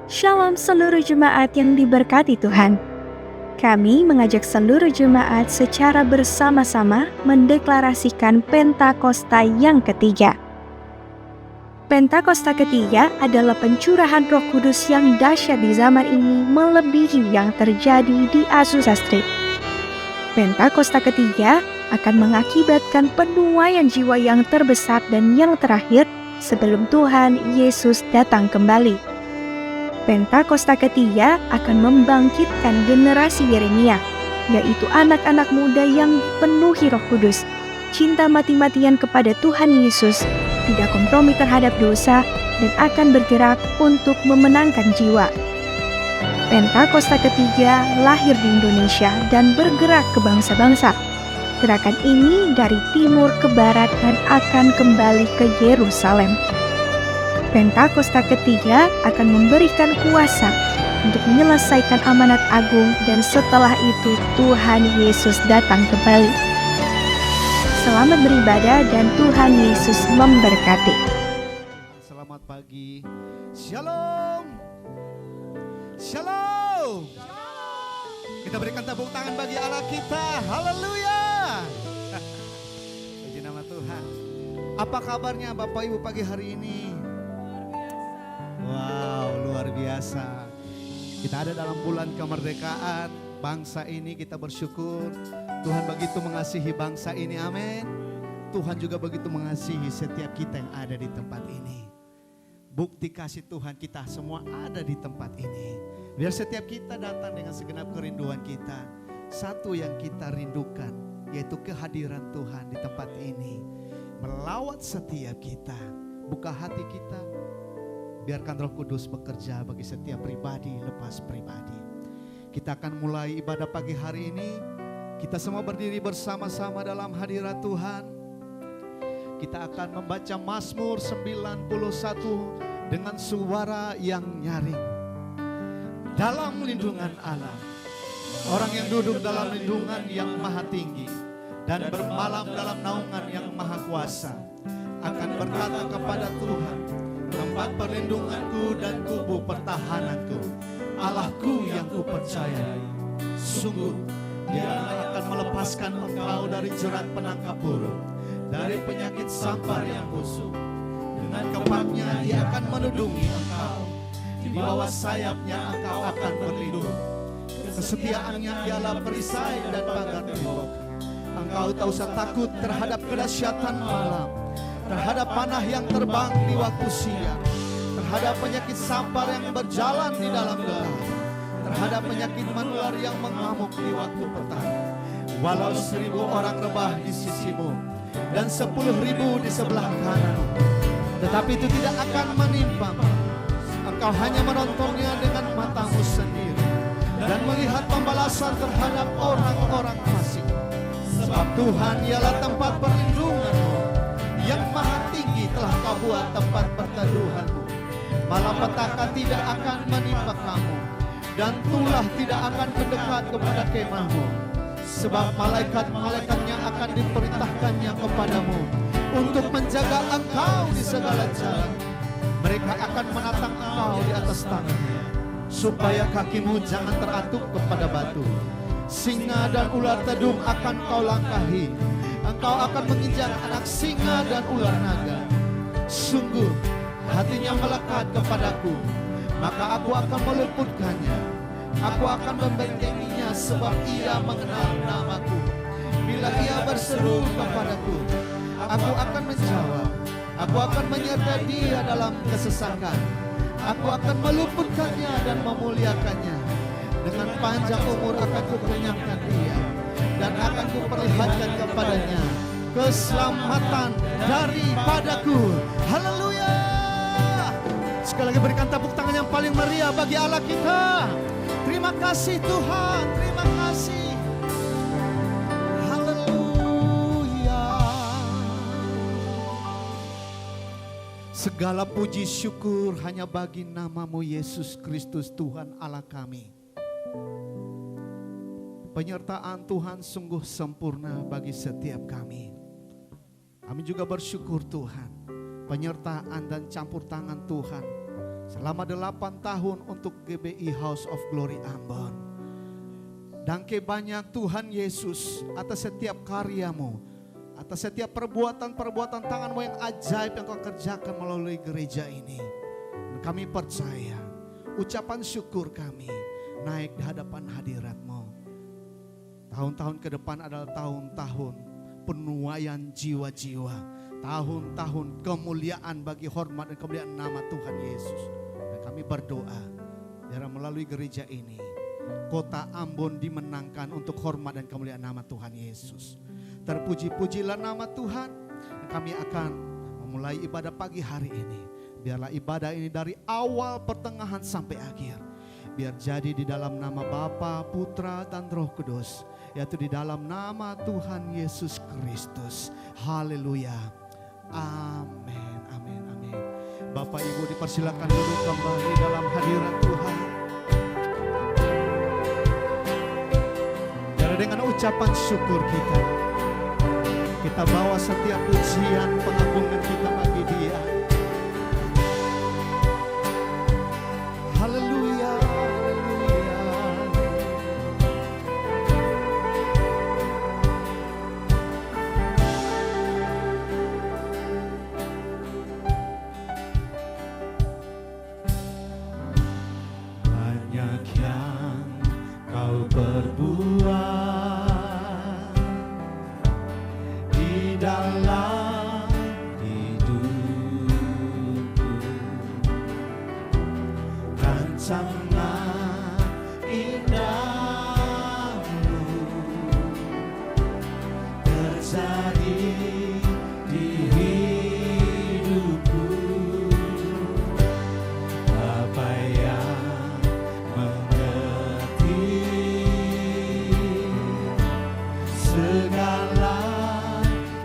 Shalom seluruh jemaat yang diberkati Tuhan. Kami mengajak seluruh jemaat secara bersama-sama mendeklarasikan Pentakosta yang ketiga. Pentakosta ketiga adalah pencurahan Roh Kudus yang dahsyat di zaman ini melebihi yang terjadi di Azusa Street. Pentakosta ketiga akan mengakibatkan penuaian jiwa yang terbesar dan yang terakhir sebelum Tuhan Yesus datang kembali. Pentakosta ketiga akan membangkitkan generasi Yeremia, yaitu anak-anak muda yang penuhi Roh Kudus, cinta mati-matian kepada Tuhan Yesus, tidak kompromi terhadap dosa, dan akan bergerak untuk memenangkan jiwa. Pentakosta ketiga lahir di Indonesia dan bergerak ke bangsa-bangsa. Gerakan ini dari timur ke barat dan akan kembali ke Yerusalem. Pentakosta ketiga akan memberikan kuasa untuk menyelesaikan amanat agung dan setelah itu Tuhan Yesus datang kembali. Selamat beribadah dan Tuhan Yesus memberkati. Selamat pagi. Shalom. Shalom. Kita berikan tepuk tangan bagi Allah kita. Haleluya. Puji nama Tuhan. Apa kabarnya Bapak Ibu pagi hari ini? Wow, luar biasa. Kita ada dalam bulan kemerdekaan bangsa ini, kita bersyukur Tuhan begitu mengasihi bangsa ini, amin. Tuhan juga begitu mengasihi setiap kita yang ada di tempat ini. Bukti kasih Tuhan kita semua ada di tempat ini. Biar setiap kita datang dengan segenap kerinduan kita. Satu yang kita rindukan yaitu kehadiran Tuhan di tempat ini. Melawat setiap kita, buka hati kita. Biarkan Roh Kudus bekerja bagi setiap pribadi lepas pribadi. Kita akan mulai ibadah pagi hari ini. Kita semua berdiri bersama-sama dalam hadirat Tuhan. Kita akan membaca Mazmur 91 dengan suara yang nyaring. Dalam lindungan Allah, orang yang duduk dalam lindungan yang maha tinggi dan bermalam dalam naungan yang maha kuasa akan berkata kepada Tuhan, tempat perlindunganku dan kubu pertahananku, Allahku yang kupercayai. Sungguh Dia akan melepaskan engkau dari jerat penangkap burung, dari penyakit sampar yang busuk. Dengan kepaknya Dia akan menudungi engkau, di bawah sayapnya engkau akan berlindung. Kesetiaannya ialah perisai dan pagar tembok. Engkau tak usah takut terhadap kedahsyatan malam, terhadap panah yang terbang di waktu siang, terhadap penyakit sampar yang berjalan di dalam gelap, terhadap penyakit menular yang mengamuk di waktu petang. Walau 1000 orang rebah di sisimu dan 10.000 di sebelah kananmu, tetapi itu tidak akan menimpamu. Engkau hanya menontonnya dengan matamu sendiri dan melihat pembalasan terhadap orang-orang fasik. Sebab Tuhan ialah tempat perlindunganmu, yang maha tinggi telah kau buat tempat perteduhanmu. Malapetaka tidak akan menimpa kamu, dan tulah tidak akan mendekat kepada kemahmu. Sebab malaikat-malaikatnya akan diperintahkannya kepadamu untuk menjaga engkau di segala jalan. Mereka akan menatang engkau di atas tangannya, supaya kakimu jangan teratuk kepada batu. Singa dan ular tedung akan kau langkahi. Engkau akan menginjak anak singa dan ular naga. Sungguh hatinya melekat kepadaku, maka aku akan meluputkannya. Aku akan membentenginya sebab ia mengenal namaku. Bila ia berseru kepadaku, aku akan menjawab. Aku akan menyertai dia dalam kesesakan. Aku akan meluputkannya dan memuliakannya. Dengan panjang umur akan kukenyangkan dia, dan akan kuperlihatkan kepadanya keselamatan daripadaku. Haleluya. Sekali lagi berikan tepuk tangan yang paling meriah bagi Allah kita. Terima kasih Tuhan, terima kasih. Haleluya. Segala puji syukur hanya bagi namamu Yesus Kristus Tuhan Allah kami. Penyertaan Tuhan sungguh sempurna bagi setiap kami. Kami juga bersyukur Tuhan, penyertaan dan campur tangan Tuhan selama 8 tahun untuk GBI House of Glory Ambon. Dangke banyak Tuhan Yesus atas setiap karyamu, atas setiap perbuatan-perbuatan tanganmu yang ajaib yang kau kerjakan melalui gereja ini. Dan kami percaya ucapan syukur kami naik di hadapan hadirat-Mu. Tahun-tahun ke depan adalah tahun-tahun penuaian jiwa-jiwa, tahun-tahun kemuliaan bagi hormat dan kemuliaan nama Tuhan Yesus. Dan kami berdoa biar melalui gereja ini kota Ambon dimenangkan untuk hormat dan kemuliaan nama Tuhan Yesus. Terpuji-pujilah nama Tuhan. Dan kami akan memulai ibadah pagi hari ini. Biarlah ibadah ini dari awal, pertengahan sampai akhir. Biar jadi di dalam nama Bapa, Putra dan Roh Kudus, yaitu di dalam nama Tuhan Yesus Kristus. Haleluya. Amin, amin, amin. Bapak Ibu dipersilakan duduk kembali dalam hadirat Tuhan. Dan dengan ucapan syukur kita bawa setiap pujian pengagungan kita bagi Dia. Haleluya, haleluya. Banyak yang kau perbuat di dalam hidupku, rancangan indahmu terjadi di hidupku. Apa yang mengerti segala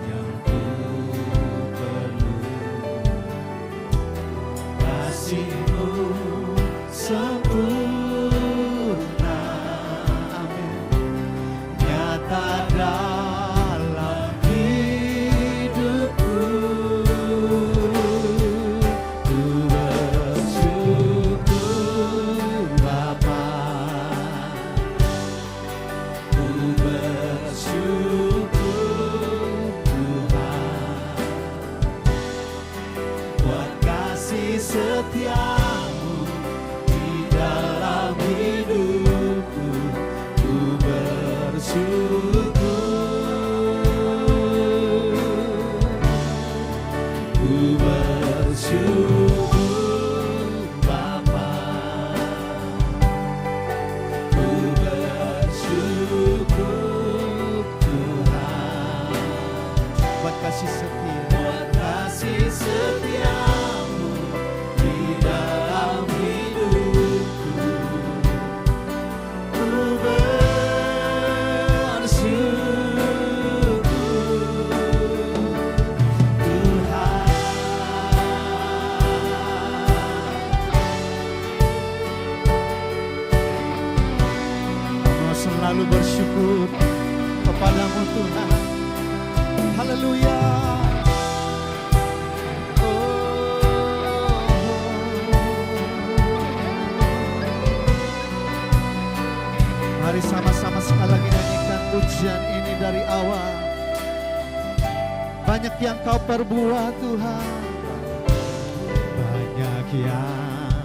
yang ku perlu, kasih-Mu sempurna, amin, nyata dalam hidupku. Ku bersyukur Bapa, ku bersyukur Tuhan, buat kasih setia-Mu di dalam hidupku. Ku bersyukur Bapa, ku bersyukur Tuhan, buat kasih setia, buat kasih setia-Mu di dalam hidupku. Ku bersyukur Tuhan. Mau selalu bersyukur kepadamu Tuhan. Haleluya. Mari sama-sama sekali lagi nyanyikan pujian ini dari awal. Banyak yang kau perbuat Tuhan, banyak yang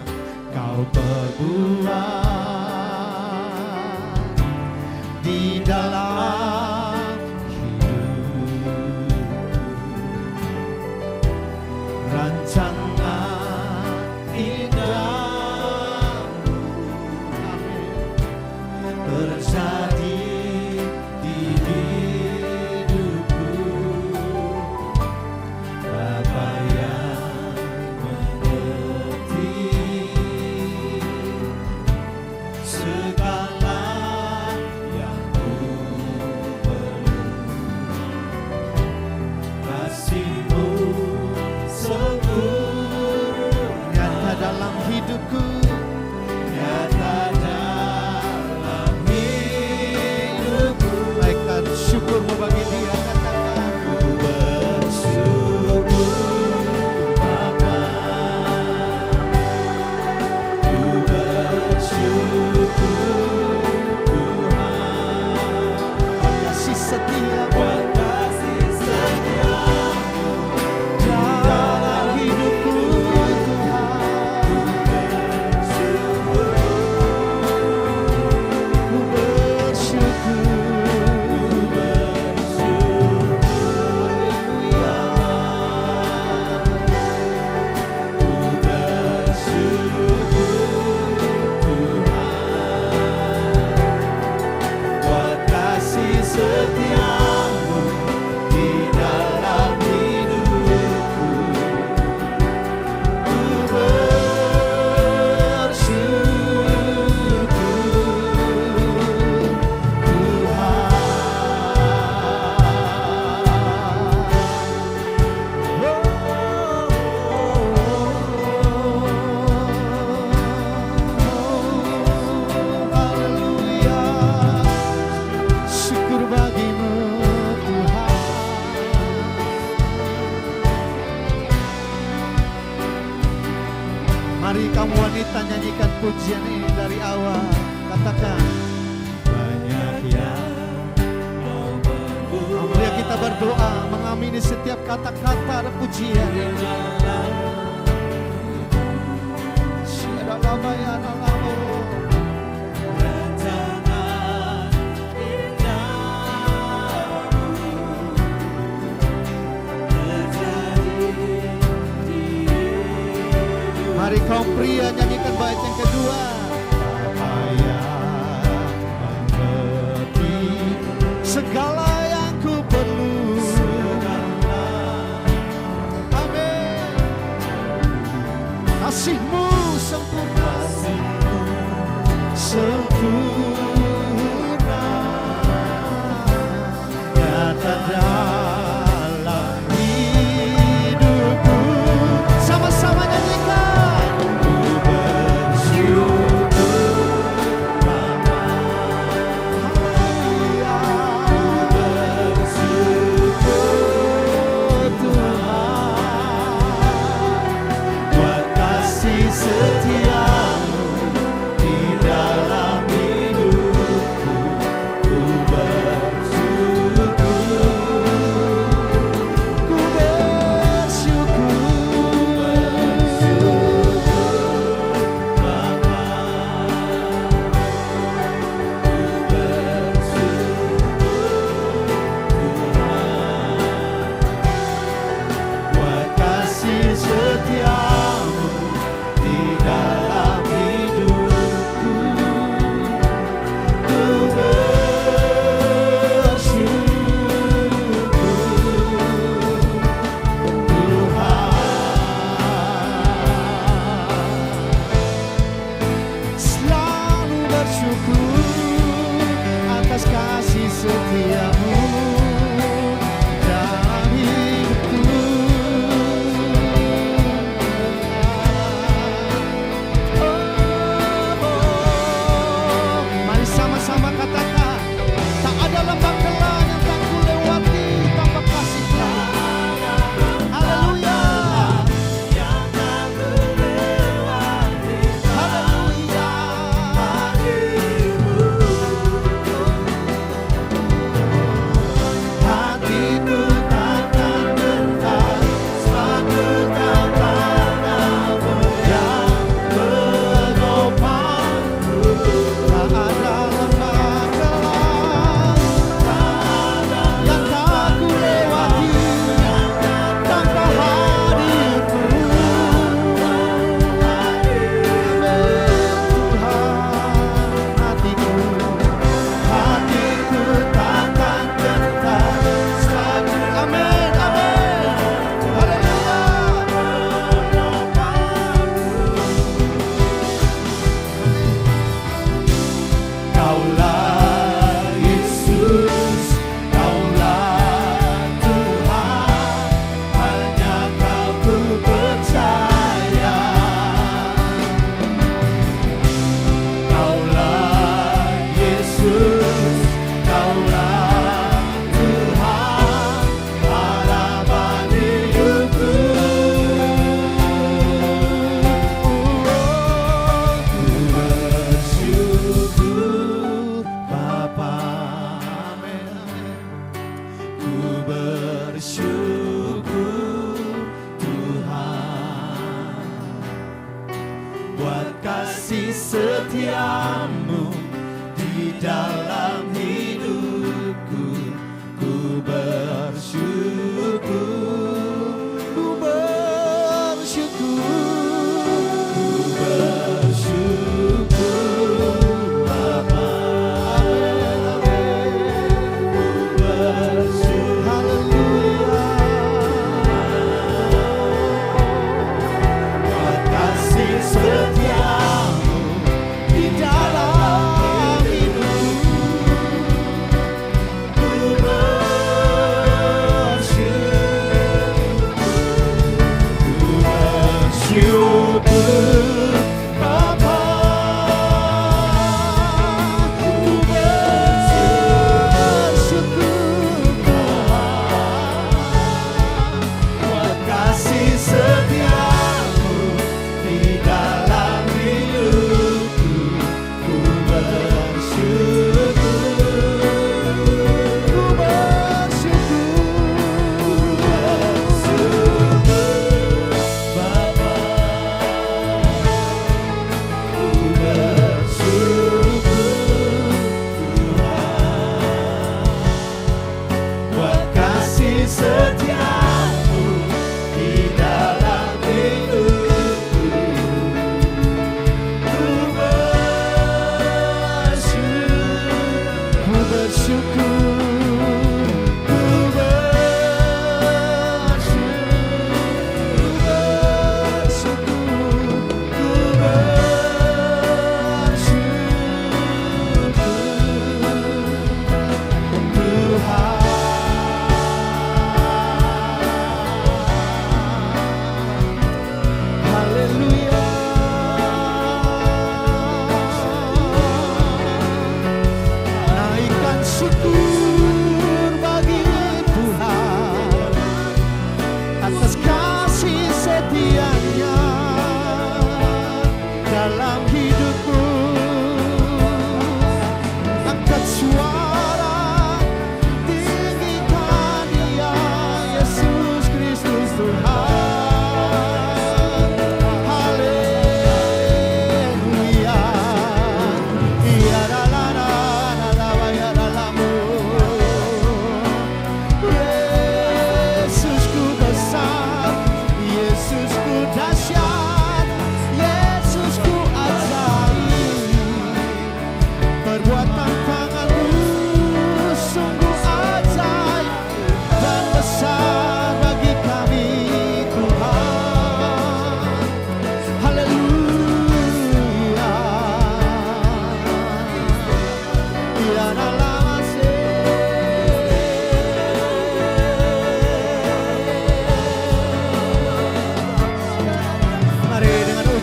kau perbuat di dalam hidup, rancangan indah-Mu, amin, terjadi di hidupku. Bapa yang mengerti Mari kamu wanita nyanyikan pujian ini dari awal. Katakan banyak yang Mari kita berdoa mengamini setiap kata-kata dan pujian. Mari kaum pria nyanyikan bait yang kedua. Apa yang mengerti segala yang ku perlu. Amin. Kasih-Mu sempurna, sempurna nyata dalam hidupku. Sama-sama nyanyikan. Ku bersyukur Bapa, haleluya. Ku bersyukur Tuhan buat kasih setia-Mu di dalam hidupku. Ku bersyukur, ku bersyukur Bapa, ku bersyukur buat kasih setia-Mu di dalam hidupku. Ku bersyukur Tuhan, selalu bersyukur atas kasih setia-Mu dalam hidupku. Mari sama-sama katakan, tak ada lembah kelam yang tak ku lewati tanpa kasih-Mu. Haleluya. Haleluya. Hatiku takkan gentar sewaktu kata-Mu yang menopangku. Tak ada lembah kelam yang tak ku lewati tanpa hadir-Mu. Hatiku takkan gentar sewaktu. Amin, amin. Haleluya. Kaulah Yesus, Kaulah Tuhan, hanya Kau ku percaya. Kaulah Yesus, Kaulah Tuhan, harapan hidupku. Ku bersyukur Bapa, amin, amin. Ku bersyukur Tuhan buat kasih setia-Mu di dalam hidupku. Ku bersyukur, ku bersyukur, ku bersyukur Bapa, amin, amin. Ku bersyukur, haleluya. Buat kasih setia-Mu di dalam hidupku. Ku bersyukur Bapa, ku bersyukur Tuhan buat kasih setia-Mu di dalam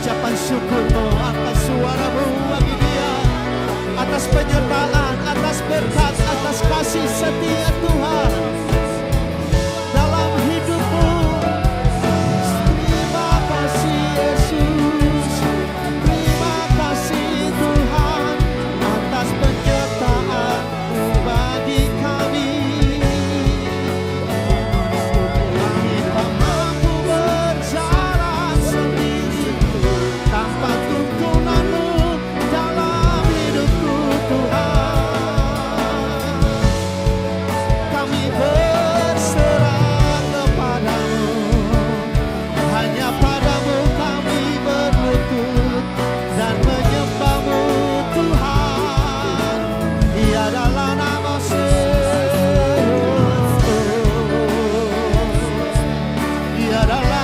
ucapan syukurmu, angkat suaramu bagi dia, atas penyertaan, atas berkat, atas kasih setia Tuhan dalam hidupmu. Terima kasih Yesus, terima kasih Tuhan atas penyertaan-Mu bagi kami. Kami tak mampu berjalan sendiri tanpa tuntunan-Mu dalam hidupku Tuhan. Kami berserah kepadamu, hanya padamu kami berlutut dan menyembah-Mu Tuhan. Ia adalah nama Ia adalah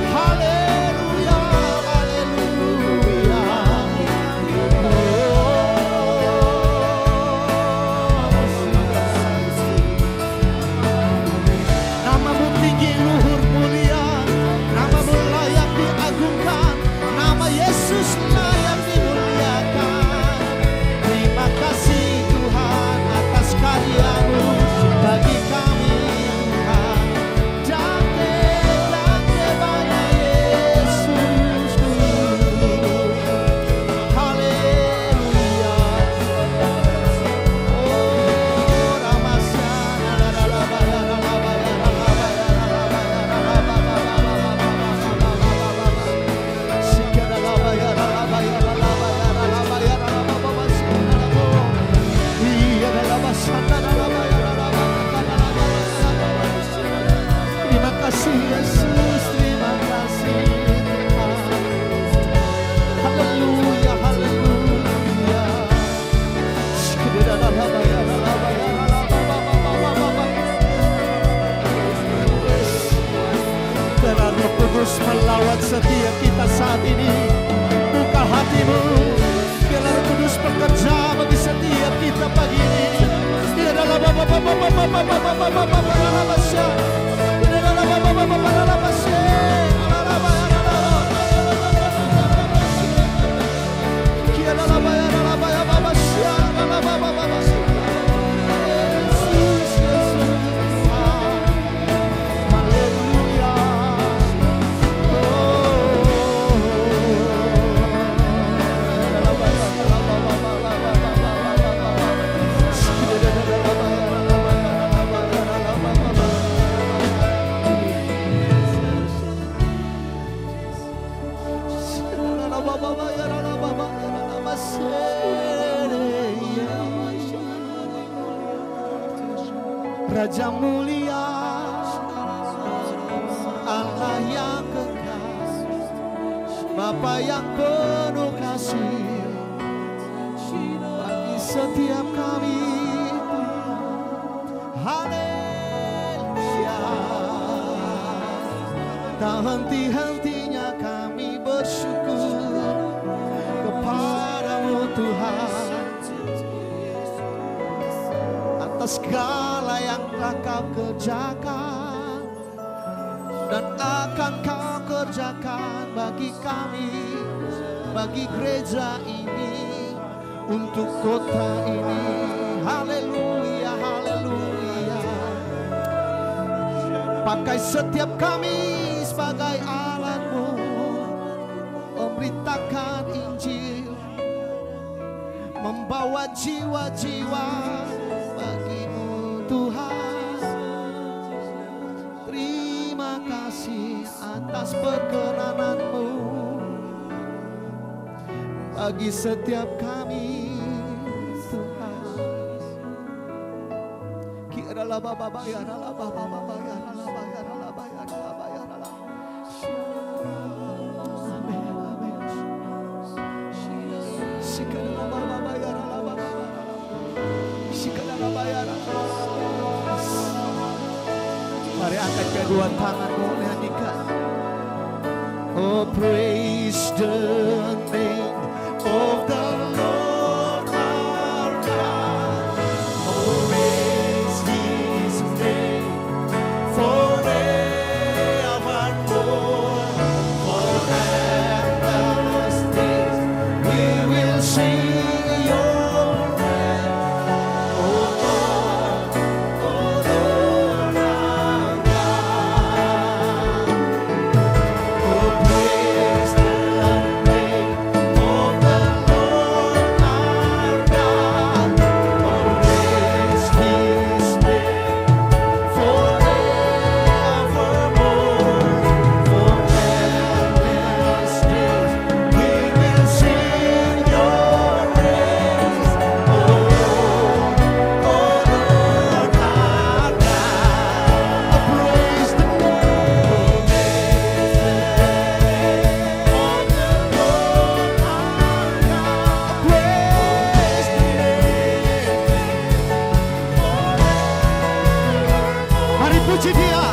Haleluya, haleluya. Nama-Mu tinggi, luhur, mulia, nama-Mu layak diagungkan, nama Yesus layak dimuliakan. Terima kasih Tuhan atas karya-Mu bagi kami Tuhan. Dante bana Yesusku. Haleluya. Oh Ramasana la la la la la la la Terima kasih Yesus, terima kasih Tuhan. Haleluya, haleluya. Biarlah Roh Kudus melawat setiap kita saat ini. Buka hatimu, biarlah Roh Kudus bekerja bagi setiap kita pagi ini. Raja mulia, Allah yang kekal, Bapa yang penuh kasih bagi setiap kami. Haleluya. Tak henti-hentinya kami bersyukur kepadamu Tuhan atas segala yang telah Kau kerjakan dan akan Kau kerjakan bagi kami, bagi gereja ini, untuk kota ini. Haleluya, haleluya. Pakai setiap kami sebagai alat-Mu, memberitakan Injil, membawa jiwa-jiwa bagi-Mu Tuhan. Terima kasih atas perkenanan-Mu bagi setiap kami Tuhan. Kiralah Bapa ya Allah Bapa ya Allah ya Allah ya Allah ya Allah. Amin amin. Sikala Bapa ya Allah Bapa. Sikala Bapa ya Allah. Mari angkat kedua tanganmu, nyanyikan. Oh, praise the name of the Lord. puji Dia.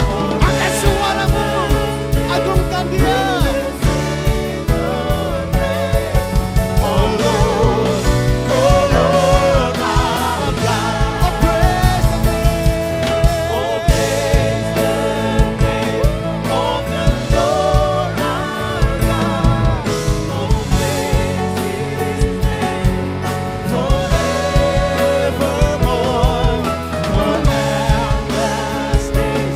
Angkat suaramu, agungkan Dia. Oh Lord, our God. Oh praise the name, oh praise the name of the Lord our God. Oh praise His name forevermore. For endless days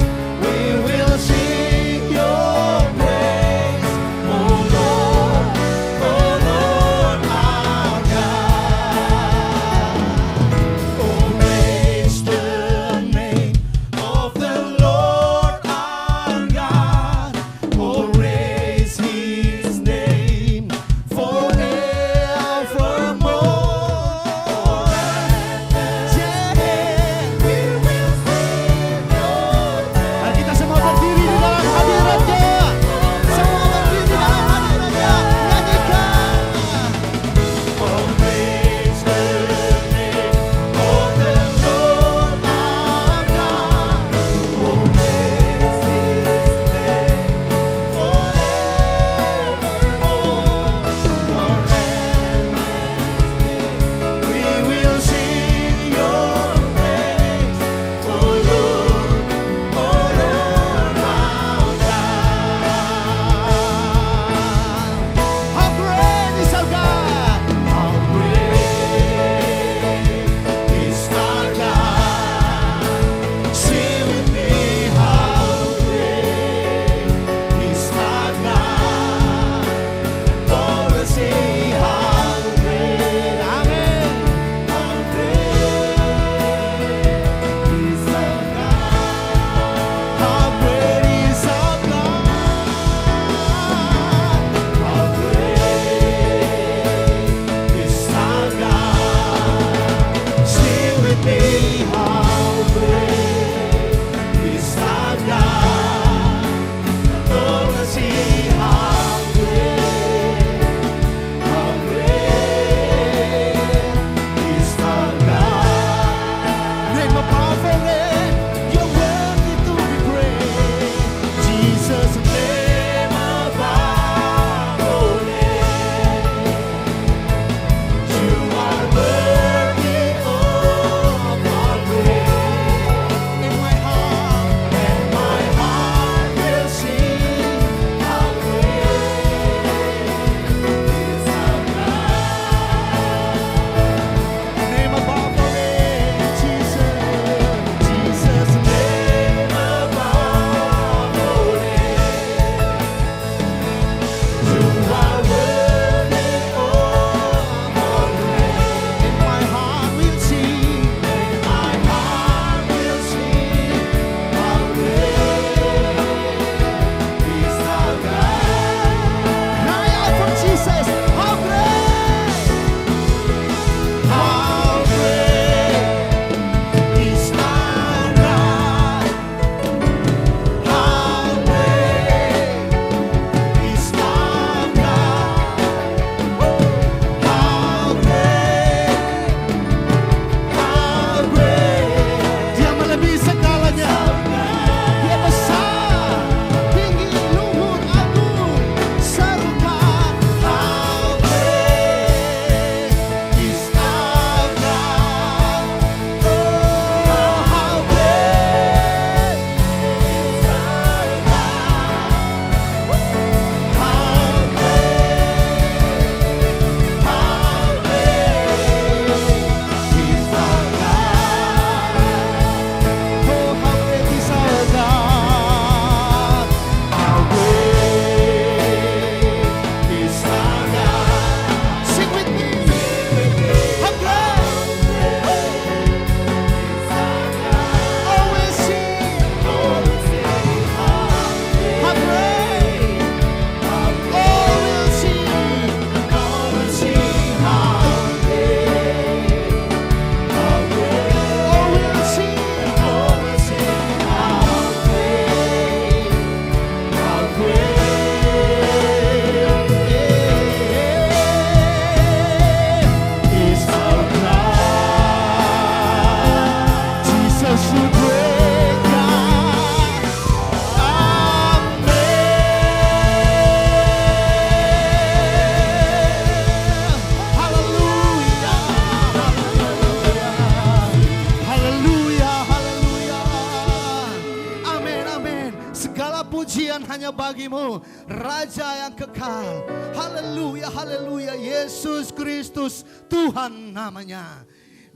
kemuliaan hanya bagimu, Raja yang kekal. Haleluya, haleluya. Yesus Kristus Tuhan namanya.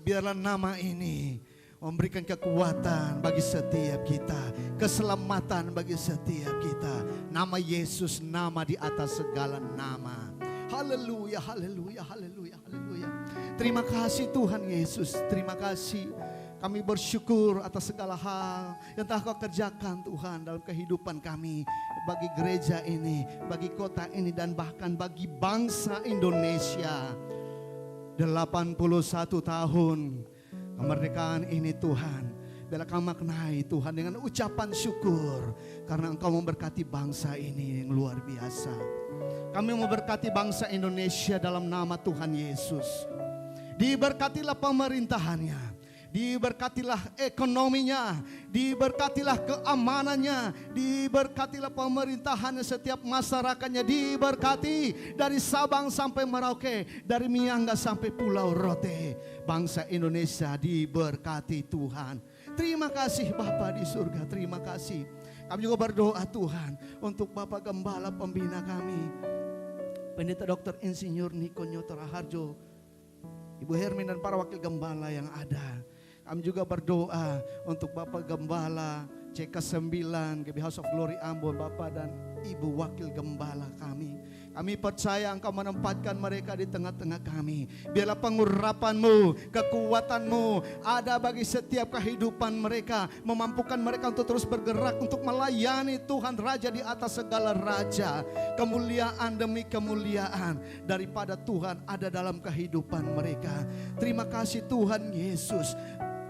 Biarlah nama ini memberikan kekuatan bagi setiap kita, keselamatan bagi setiap kita. Nama Yesus, nama di atas segala nama. Haleluya, haleluya, haleluya, haleluya. Terima kasih Tuhan Yesus, terima kasih. Kami bersyukur atas segala hal yang telah Kau kerjakan Tuhan dalam kehidupan kami. Bagi gereja ini, bagi kota ini, dan bahkan bagi bangsa Indonesia. 81 tahun kemerdekaan ini Tuhan. Biarlah kami maknai Tuhan dengan ucapan syukur. Karena Engkau memberkati bangsa ini yang luar biasa. Kami memberkati bangsa Indonesia dalam nama Tuhan Yesus. Diberkatilah pemerintahannya. Diberkatilah ekonominya, diberkatilah keamanannya, diberkatilah pemerintahannya, setiap masyarakatnya diberkati dari Sabang sampai Merauke, dari Miangga sampai Pulau Rote. Bangsa Indonesia diberkati Tuhan. Terima kasih Bapa di surga, terima kasih. Kami juga berdoa Tuhan untuk Bapak Gembala Pembina kami, Pendeta Dr. Insinyur Niko Nyoto Raharjo, Ibu Hermin dan para wakil gembala yang ada. Kami juga berdoa untuk Bapak Gembala CK9 GB House of Glory Ambon, Bapak dan Ibu Wakil Gembala kami. Kami percaya Engkau menempatkan mereka di tengah-tengah kami. Biarlah pengurapan-Mu, kekuatan-Mu ada bagi setiap kehidupan mereka. Memampukan mereka untuk terus bergerak, untuk melayani Tuhan Raja di atas segala raja. Kemuliaan demi kemuliaan daripada Tuhan ada dalam kehidupan mereka. Terima kasih Tuhan Yesus.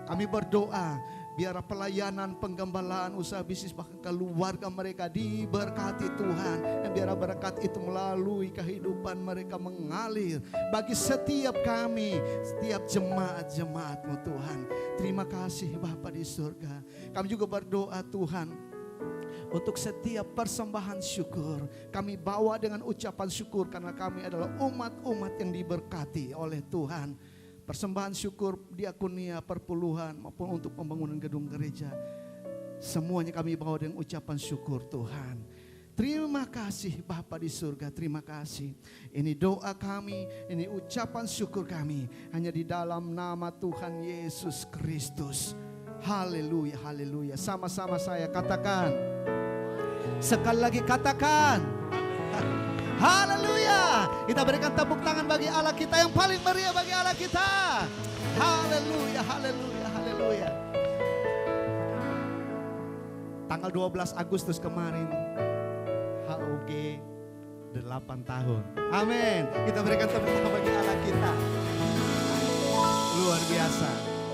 Kami berdoa biar pelayanan, penggembalaan, usaha bisnis, bahkan keluarga mereka diberkati Tuhan. Dan biar berkat itu melalui kehidupan mereka mengalir bagi setiap kami, setiap jemaat-jemaat-Mu Tuhan. Terima kasih Bapa di surga. Kami juga berdoa Tuhan untuk setiap persembahan syukur. Kami bawa dengan ucapan syukur karena kami adalah umat-umat yang diberkati oleh Tuhan. Persembahan syukur, diakonia, perpuluhan maupun untuk pembangunan gedung gereja. Semuanya kami bawa dengan ucapan syukur Tuhan. Terima kasih Bapa di surga, terima kasih. Ini doa kami, ini ucapan syukur kami. Hanya di dalam nama Tuhan Yesus Kristus. Haleluya, haleluya. Sama-sama saya katakan. Sekali lagi katakan. Haleluya. Kita berikan tepuk tangan bagi Allah kita yang paling meriah, bagi Allah kita. Haleluya, haleluya, haleluya. Tanggal 12 Agustus kemarin HOG 8 tahun. Amin. Kita berikan tepuk tangan bagi Allah kita. Luar biasa.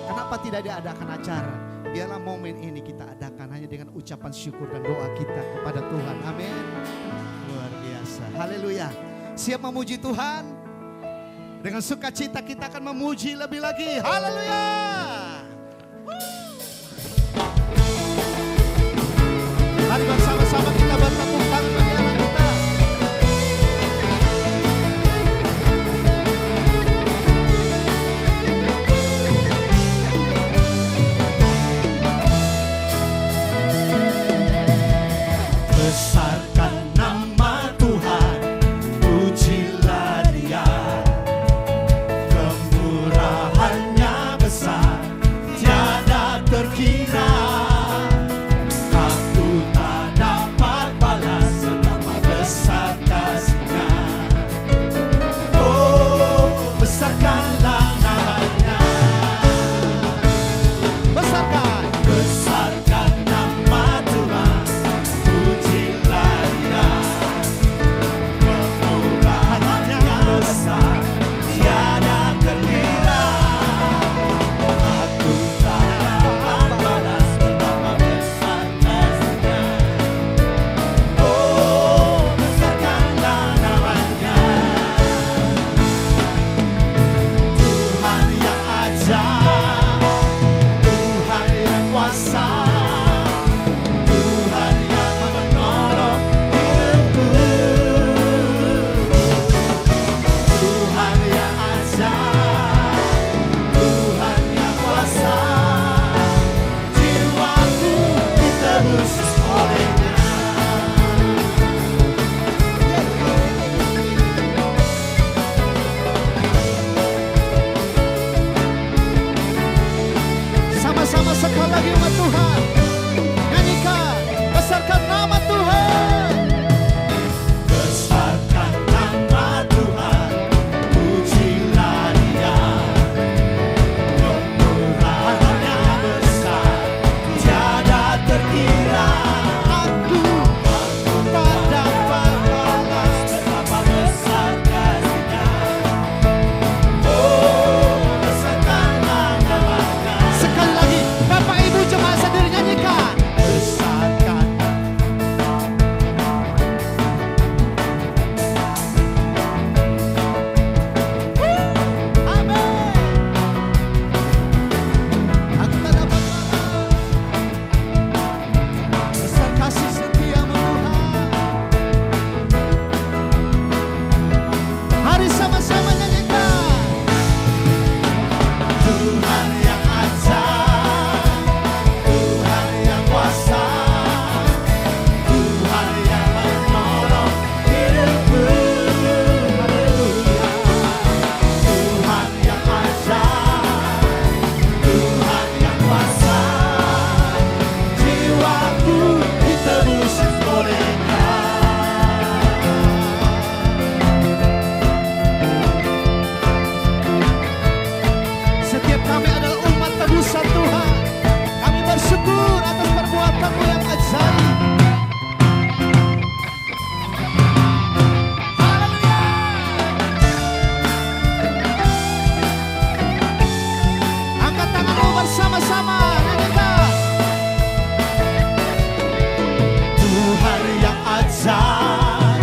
Kenapa tidak diadakan acara? Biarlah momen ini kita adakan hanya dengan ucapan syukur dan doa kita kepada Tuhan. Amin. Luar biasa. Haleluya. Siap memuji Tuhan? Dengan sukacita kita akan memuji lebih lagi. Haleluya. Mari bersama-sama kita bertepuk tangan bagi Allah kita. Besarkan nama Tuhan, pujilah Dia. Kemurahannya besar, tiada terkira. Aku tak dapat balas sekali lagi umat Tuhan. Nyanyikan, besarkan nama Tuhan. Besarkan nama Tuhan, pujilah Dia. Kemurahannya besar, tiada terkira. Aku tak dapat balas. Betapa besar kasih-Nya. Oh, besarkanlah nama-Nya. Sekali lagi, Bapak Ibu jemaat sendiri nyanyikan. Besarkan. Amin. Aku tak dapat balas. Besar kasih setiamu Tuhan. Mari sama-sama nyanyikan. Tuhan yang ajaib, Tuhan yang kuasa, Tuhan yang menolong hidupku. Haleluya. Tuhan yang ajaib, Tuhan yang kuasa, jiwaku ditebus oleh-Nya. Setiap kami adalah umat tebusan Tuhan. Kami bersyukur atas perbuatan-Mu yang ajaib. Haleluya. Angkat tanganmu bersama-sama. Nyanyikan. Tuhan yang ajaib,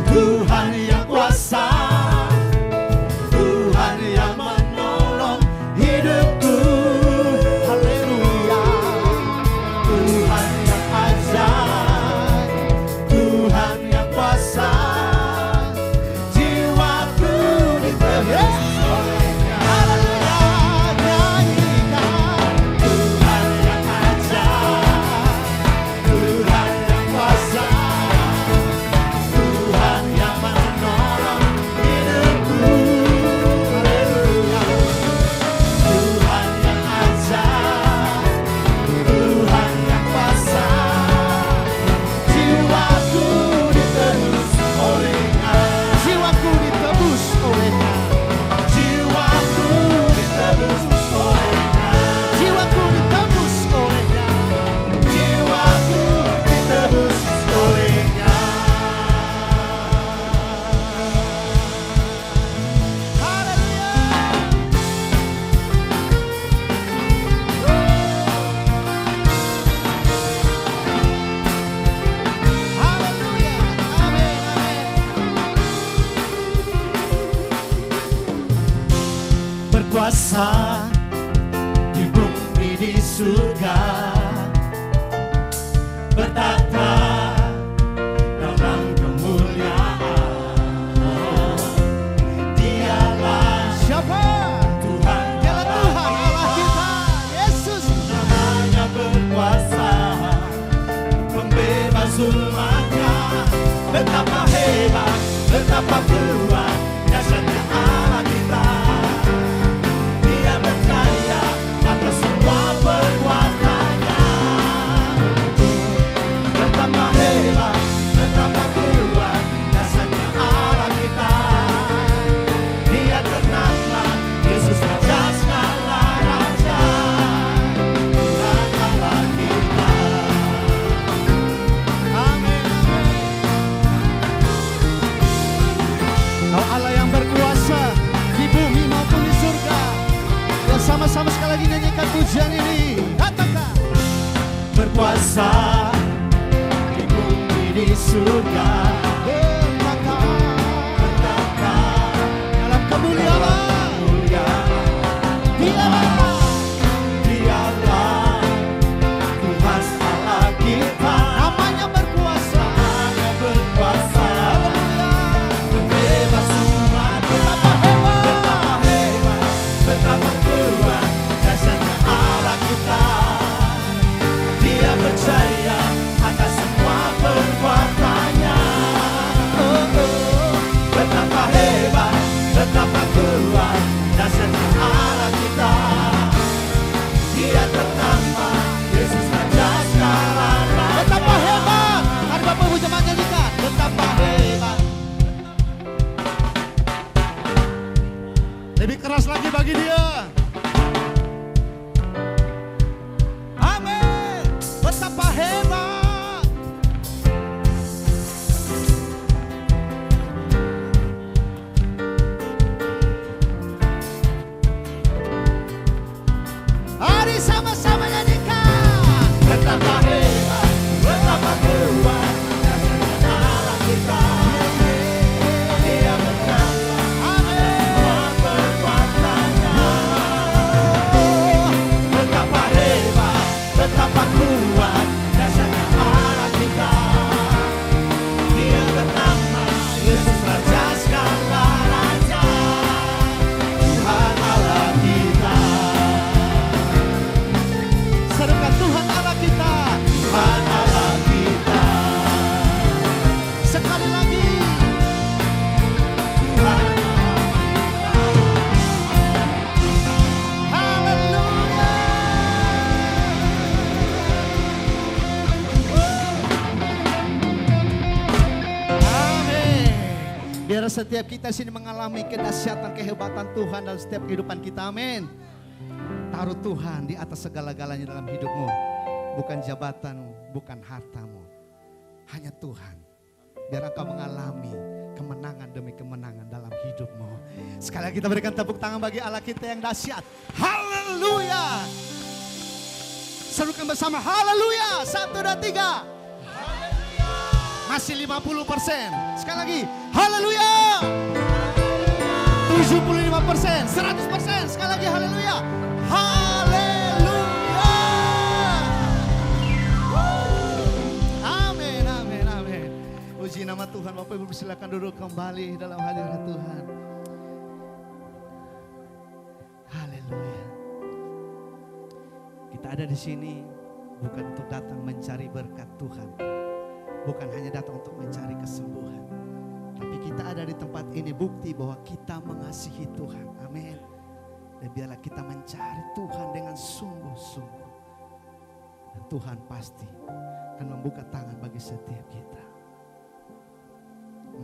Tuhan yang kuasa, Tuhan yang menolong hidupku. Haleluya. Tuhan yang ajaib, Tuhan yang kuasa, jiwaku ditebus oleh-Nya. Haleluya. Nyanyikan. Tuhan yang ajaib, Tuhan yang kuasa, Tuhan yang menolong hidupku. Haleluya. Tuhan yang ajaib, Tuhan yang kuasa, jiwaku ditebus oleh-Nya. Jiwaku ditebus oleh-Nya. Jiwaku ditebus oleh-Nya. Jiwaku ditebus oleh-Nya. Jiwaku ditebus oleh-Nya. Haleluya. Haleluya. Amin. Amin. Berkuasa di bumi di surga, bertata dalam kemuliaan. Dialah Siapa? Tuhan, Dialah Tuhan Allah kita, Yesus. namanya berkuasa, pembebas umatnya. Betapa hebat, betapa kuat, dahsyatnya Allah kita. Dia berjaya atas semua perbuatannya. Betapa hebat, betapa kuat, dahsyatnya Allah kita. Dia tenanglah, Yesus Raja segala raja, Tuhan Allah kita. Amin. Kau Allah yang berkuasa di bumi maupun di surga. Ya sama-sama sekali lagi nyanyikan pujian ini. Katakan. Berkuasa di bumi di surga, Berkata bertata dalam kemuliaan. kemuliaan. Dialah Dialah Tuhan Allah kita, namanya berkuasa. Hanya berkuasa, Haleluya. bebas umat. Betapa hebat. Betapa hebat, betapa kuat, dahsyatnya Allah kita. Dia percaya atas semua perbuatannya. Betapa hebat, betapa kuat, dahsyatnya Allah kita. Dia tetap setiap kita sini mengalami kedahsyatan, kehebatan Tuhan dalam setiap kehidupan kita. Amin. Taruh Tuhan di atas segala-galanya dalam hidupmu. Bukan jabatanmu, bukan hartamu. Hanya Tuhan. Biar engkau mengalami kemenangan demi kemenangan dalam hidupmu. Sekali lagi kita berikan tepuk tangan bagi Allah kita yang dahsyat. Haleluya. Serukan bersama haleluya. 1, 2, 3. Masih 50%. Sekali lagi haleluya. 75%, 100%. Sekali lagi haleluya. Haleluya. Amin, amin, amin. Puji nama Tuhan. Bapak Ibu silakan duduk kembali dalam hadirat Tuhan. Haleluya. Kita ada di sini bukan untuk datang mencari berkat Tuhan. Bukan hanya datang untuk mencari kesembuhan. Tapi kita ada di tempat ini bukti bahwa kita mengasihi Tuhan. Amin. Dan biarlah kita mencari Tuhan dengan sungguh-sungguh. Dan Tuhan pasti akan membuka tangan bagi setiap kita.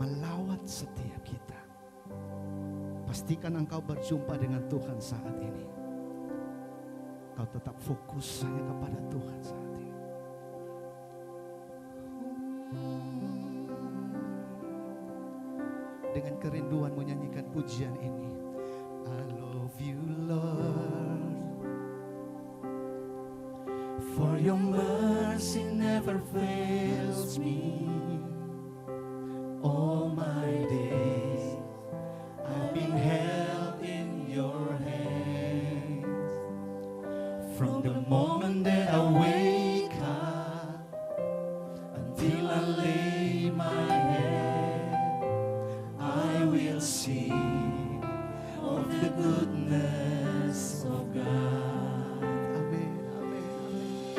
Melawat setiap kita. Pastikan engkau berjumpa dengan Tuhan saat ini. Kau tetap fokus hanya kepada Tuhan saat ini. Dengan kerinduan menyanyikan pujian ini. I love you Lord, for your mercy never fails me. All my days I've been held in your hands. From the moment that I wake up until I lay my head, I will sing of the goodness of God. Amen, amen,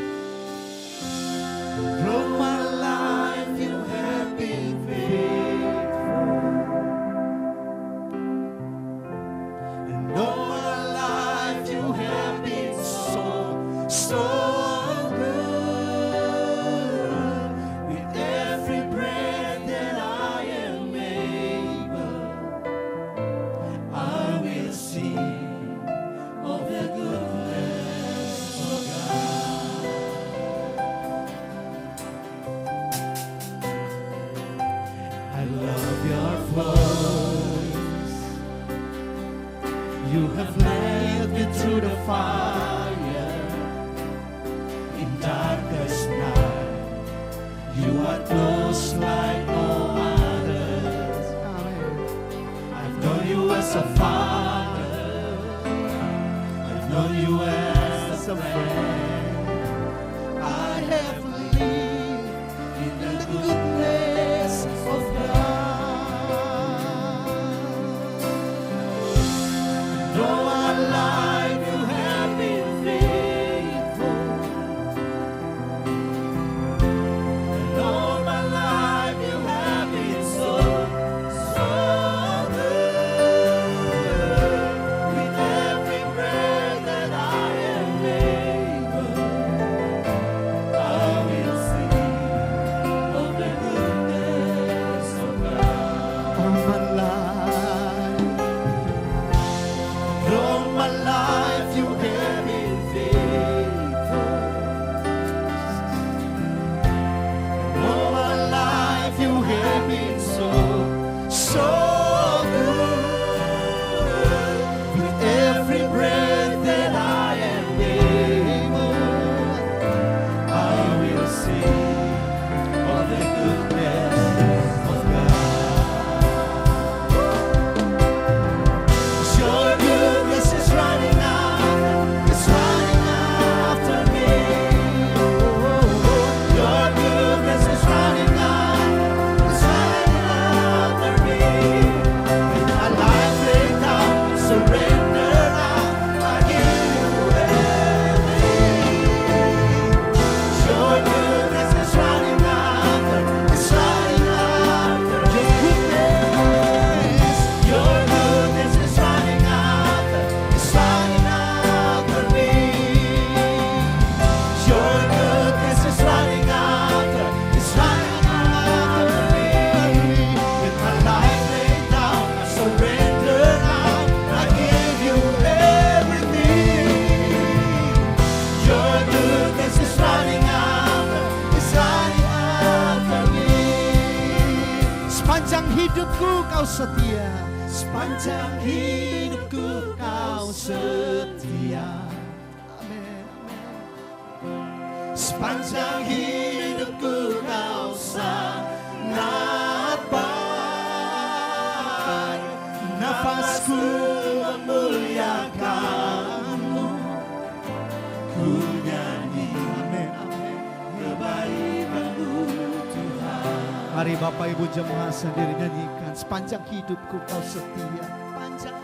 amen. Through my life you have been faithful, and all my life you have been so good. With every breath that I am able, I will sing of the goodness of God. I love your voice. You have led me through the fire in darkest night. You are close like no others. I've known you as a father. I've known you as a friend. I have lived in the goodness of God. And all my life you have been faithful. And all my life you have been so good. With every breath that I am able, setia. Sepanjang hidupku kau setia. Amin. Sepanjang hidupku kau sangat baik. Nafasku memuliakanmu. Ku nyanyi kebaikanmu Tuhan. Mari Bapak Ibu jemaat sendiri nyanyikan. Sepanjang hidupku kau setia. Panjang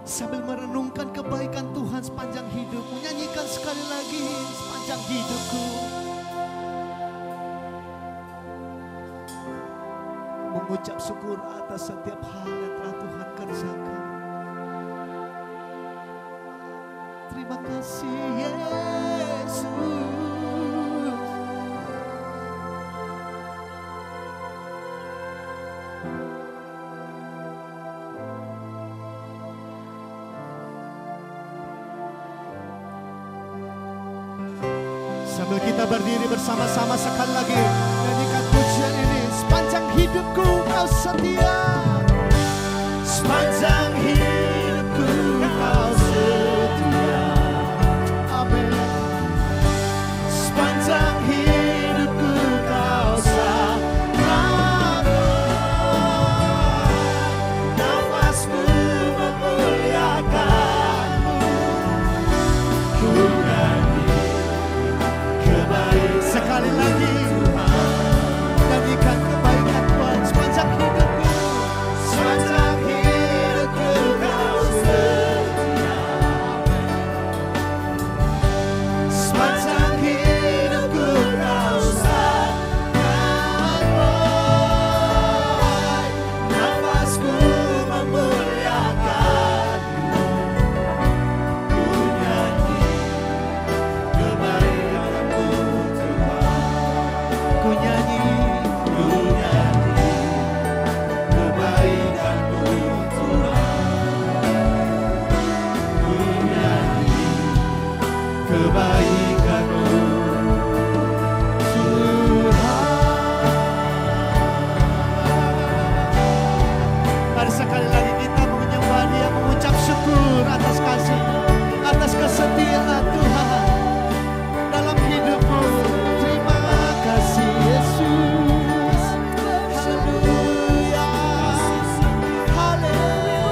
Sambil merenungkan kebaikan Tuhan sepanjang hidupmu, nyanyikan sekali lagi sepanjang hidupku. Mengucap syukur atas setiap hal yang telah Tuhan kerjakan. Terima kasih Yesus. Sambil kita berdiri bersama-sama sekali lagi, nyanyikan pujian ini. Sepanjang hidupku kau setia. Sepanjang hidupku kau setia. Amin. Sepanjang hidupku kau sangat baik. Nafasku memuliakanmu. Ku nyanyi kebaikan Sekali lagi, nyanyikan kebaikan Tuhan sepanjang hidupku. sepanjang hidupku kau setia. Sepanjang hidupku kau sangat baik. Nafasku memuliakanmu. Ku nyanyi kebaikanmu Tuhan. Ku nyanyi Ku nyanyi kebaikanmu Tuhan. Ku nyanyi kebaikanmu Tuhan. Mari sekali lagi kita menyembah Dia, mengucap syukur atas kasih, atas kesetiaan Tuhan dalam hidupmu. Terima kasih Yesus. Haleluya. Haleluya.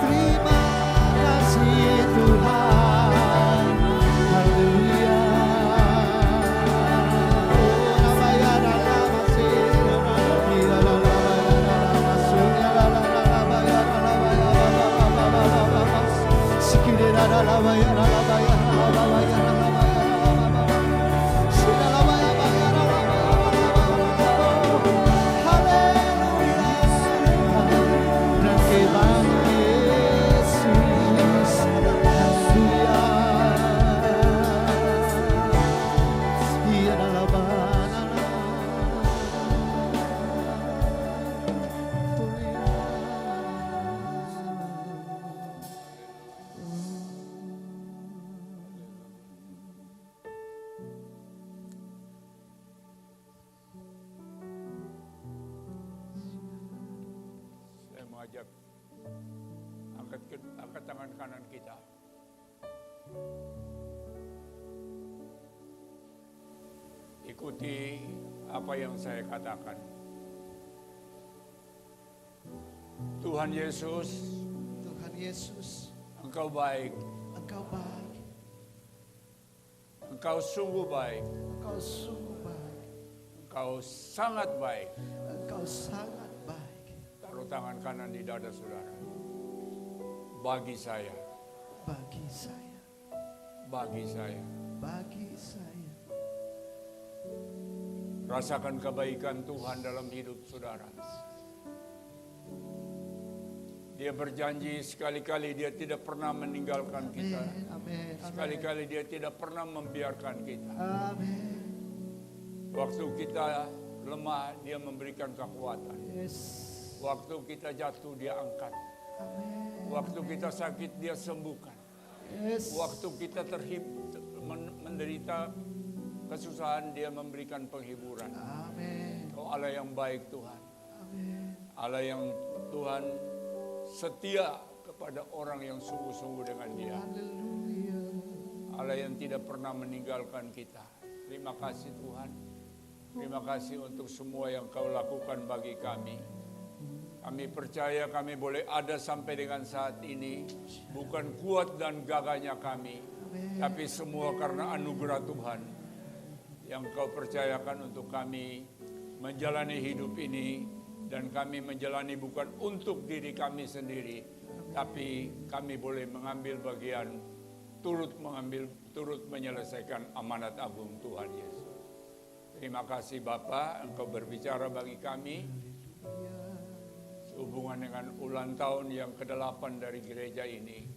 Terima kasih Tuhan. Haleluya. Saya mengajak angkat tangan kanan kita. Ikuti apa yang saya katakan. Tuhan Yesus, Tuhan Yesus, Engkau baik, Engkau baik, Engkau sungguh baik, Engkau sungguh baik, Engkau sangat baik. Engkau sangat baik. Taruh tangan kanan di dada saudara. Bagi saya, Bagi saya, bagi saya. bagi saya. Rasakan kebaikan Tuhan dalam hidup saudara. Dia berjanji sekali-kali dia tidak pernah meninggalkan kita. Amin. Sekali-kali dia tidak pernah membiarkan kita. Amin. Waktu kita lemah, dia memberikan kekuatan. Yes. Waktu kita jatuh, dia angkat. Amin. Waktu kita sakit, dia sembuhkan. Yes. Waktu kita menderita kesusahan, dia memberikan penghiburan. Amin. Oh Allah yang baik Tuhan. Amin. Allah yang Tuhan setia kepada orang yang sungguh-sungguh dengan dia. Haleluya. Allah yang tidak pernah meninggalkan kita. Terima kasih Tuhan. Terima kasih untuk semua yang Kau lakukan bagi kami. Kami percaya kami boleh ada sampai dengan saat ini. Bukan kuat dan gagahnya kami. Tapi semua karena anugerah Tuhan. Yang Kau percayakan untuk kami menjalani hidup ini. Dan kami menjalani bukan untuk diri kami sendiri. Tapi kami boleh mengambil bagian. Turut menyelesaikan amanat agung Tuhan Yesus. Terima kasih Bapa, Engkau berbicara bagi kami sehubungan dengan ulang tahun yang ke-8 dari gereja ini.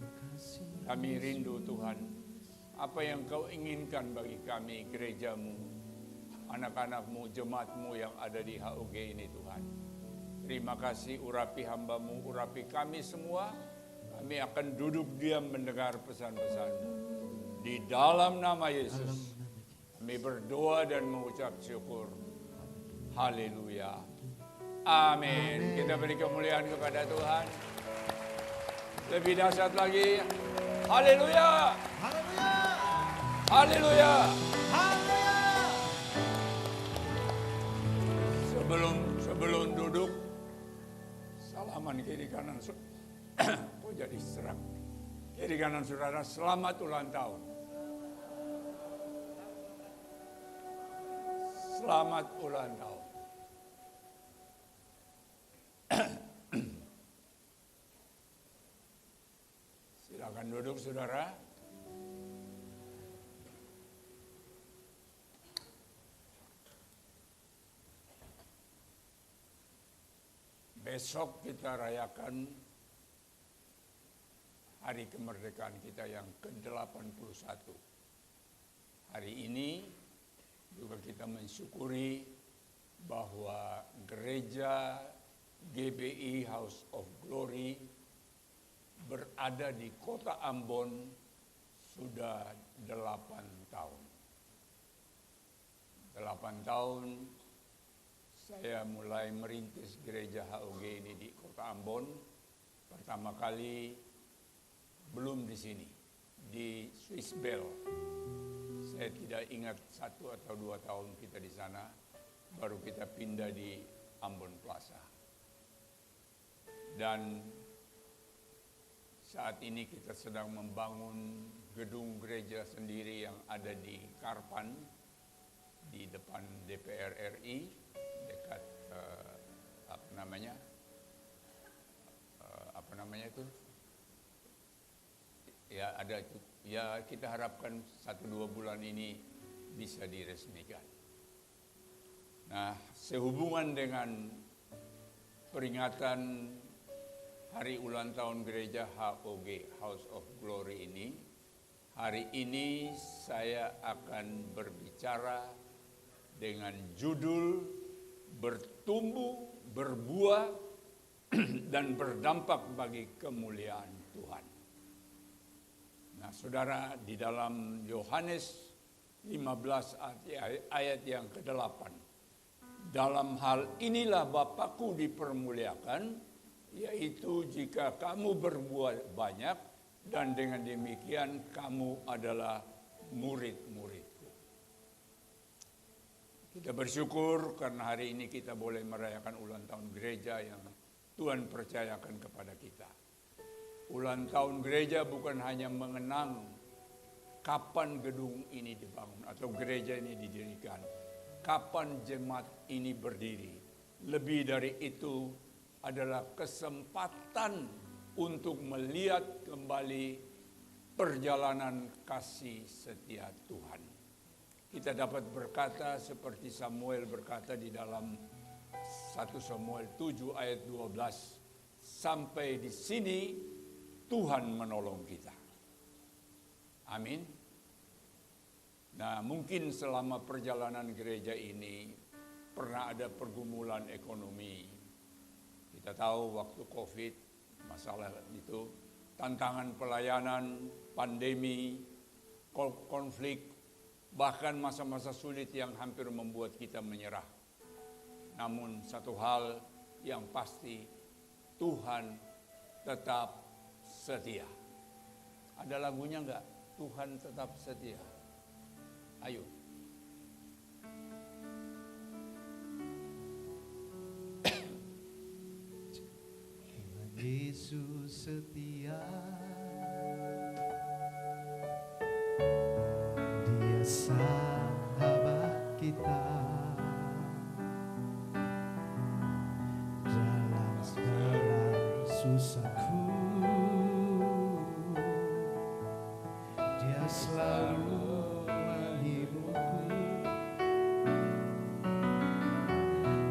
Kami rindu Tuhan, apa yang Kau inginkan bagi kami, gerejamu, anak-anakmu, jemaatmu yang ada di HUG ini Tuhan. Terima kasih, urapi hamba-Mu, urapi kami semua. Kami akan duduk diam mendengar pesan-pesan-Mu. Di dalam nama Yesus, kami berdoa dan mengucap syukur. Haleluya. Amin. Kita beri kemuliaan kepada Tuhan. Lebih dahsyat lagi. Haleluya. Haleluya. Haleluya. Haleluya. Sebelum duduk, salaman kiri kanan. Kok jadi serak? Kiri kanan saudara, selamat ulang tahun. Selamat ulang tahun. Silakan duduk saudara. Besok kita rayakan hari kemerdekaan kita yang ke-81. Hari ini juga kita mensyukuri bahwa gereja GBI House of Glory berada di kota Ambon sudah 8 tahun. 8 tahun saya mulai merintis gereja HUG ini di kota Ambon. Pertama kali belum di sini, di Swiss Bell. Saya tidak ingat 1 atau 2 tahun kita di sana, baru kita pindah di Ambon Plaza. Dan saat ini kita sedang membangun gedung gereja sendiri yang ada di Karpan, di depan DPR RI, dekat apa namanya itu? Ya ada itu. Ya kita harapkan 1-2 bulan ini bisa diresmikan. Nah, sehubungan dengan peringatan hari ulang tahun gereja HOG, House of Glory ini, hari ini saya akan berbicara dengan judul bertumbuh, berbuah, dan berdampak bagi kemuliaan Tuhan. Nah, saudara, di dalam Yohanes 15 ayat yang ke-8, dalam hal inilah Bapakku dipermuliakan, yaitu jika kamu berbuat banyak, dan dengan demikian kamu adalah murid-muridku. Kita bersyukur karena hari ini kita boleh merayakan ulang tahun gereja yang Tuhan percayakan kepada kita. Ulang tahun gereja bukan hanya mengenang kapan gedung ini dibangun atau gereja ini didirikan, kapan jemaat ini berdiri. Lebih dari itu adalah kesempatan untuk melihat kembali perjalanan kasih setia Tuhan. Kita dapat berkata seperti Samuel berkata di dalam 1 Samuel 7 ayat 12, sampai di sini Tuhan menolong kita. Amin. Nah, mungkin selama perjalanan gereja ini pernah ada pergumulan ekonomi. Kita tahu waktu COVID, masalah itu, tantangan pelayanan, pandemi, konflik, bahkan masa-masa sulit yang hampir membuat kita menyerah. Namun satu hal yang pasti, Tuhan tetap setia. Ada lagunya enggak? Tuhan tetap setia. Ayo. Yesus setia, Dia sahabat kita dalam segala susahku. Dia selalu menghiburku.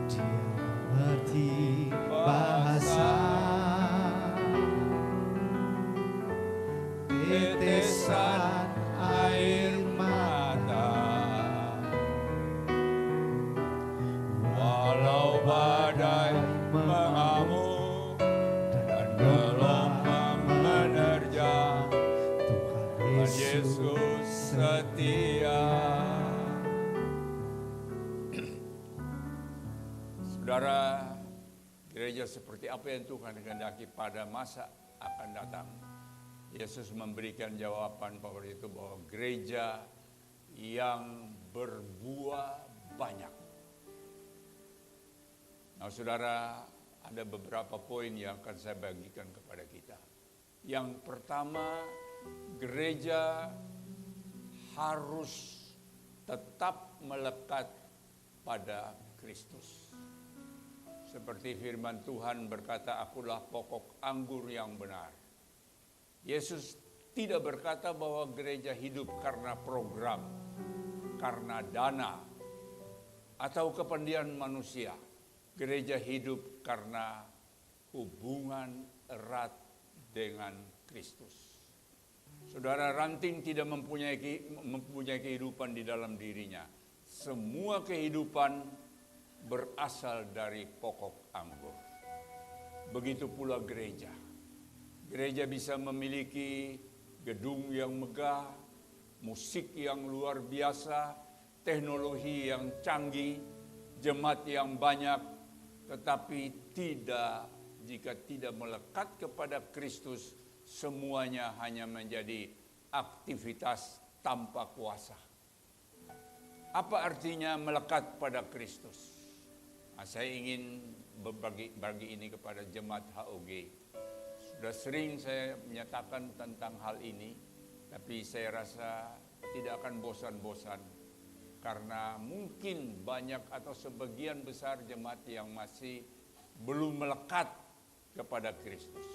Dia mengerti bahasa tetesan air mata, Walau badai mengamuk dan gelombang menerjang, Tuhan Yesus setia. Saudara, gereja seperti apa yang Tuhan kehendaki pada masa akan datang? Yesus memberikan jawaban pada itu bahwa gereja yang berbuah banyak. Nah, saudara, ada beberapa poin yang akan saya bagikan kepada kita. Yang pertama, gereja harus tetap melekat pada Kristus. Seperti firman Tuhan berkata, akulah pokok anggur yang benar. Yesus tidak berkata bahwa gereja hidup karena program, karena dana, atau kepentingan manusia. Gereja hidup karena hubungan erat dengan Kristus. Saudara, ranting tidak mempunyai kehidupan di dalam dirinya. Semua kehidupan berasal dari pokok anggur. Begitu pula gereja. Gereja bisa memiliki gedung yang megah, musik yang luar biasa, teknologi yang canggih, jemaat yang banyak, tetapi jika tidak melekat kepada Kristus, semuanya hanya menjadi aktivitas tanpa kuasa. Apa artinya melekat pada Kristus? Nah, saya ingin berbagi ini kepada jemaat HOG. Sudah sering saya menyatakan tentang hal ini, tapi saya rasa tidak akan bosan-bosan. Karena mungkin banyak atau sebagian besar jemaat yang masih belum melekat kepada Kristus.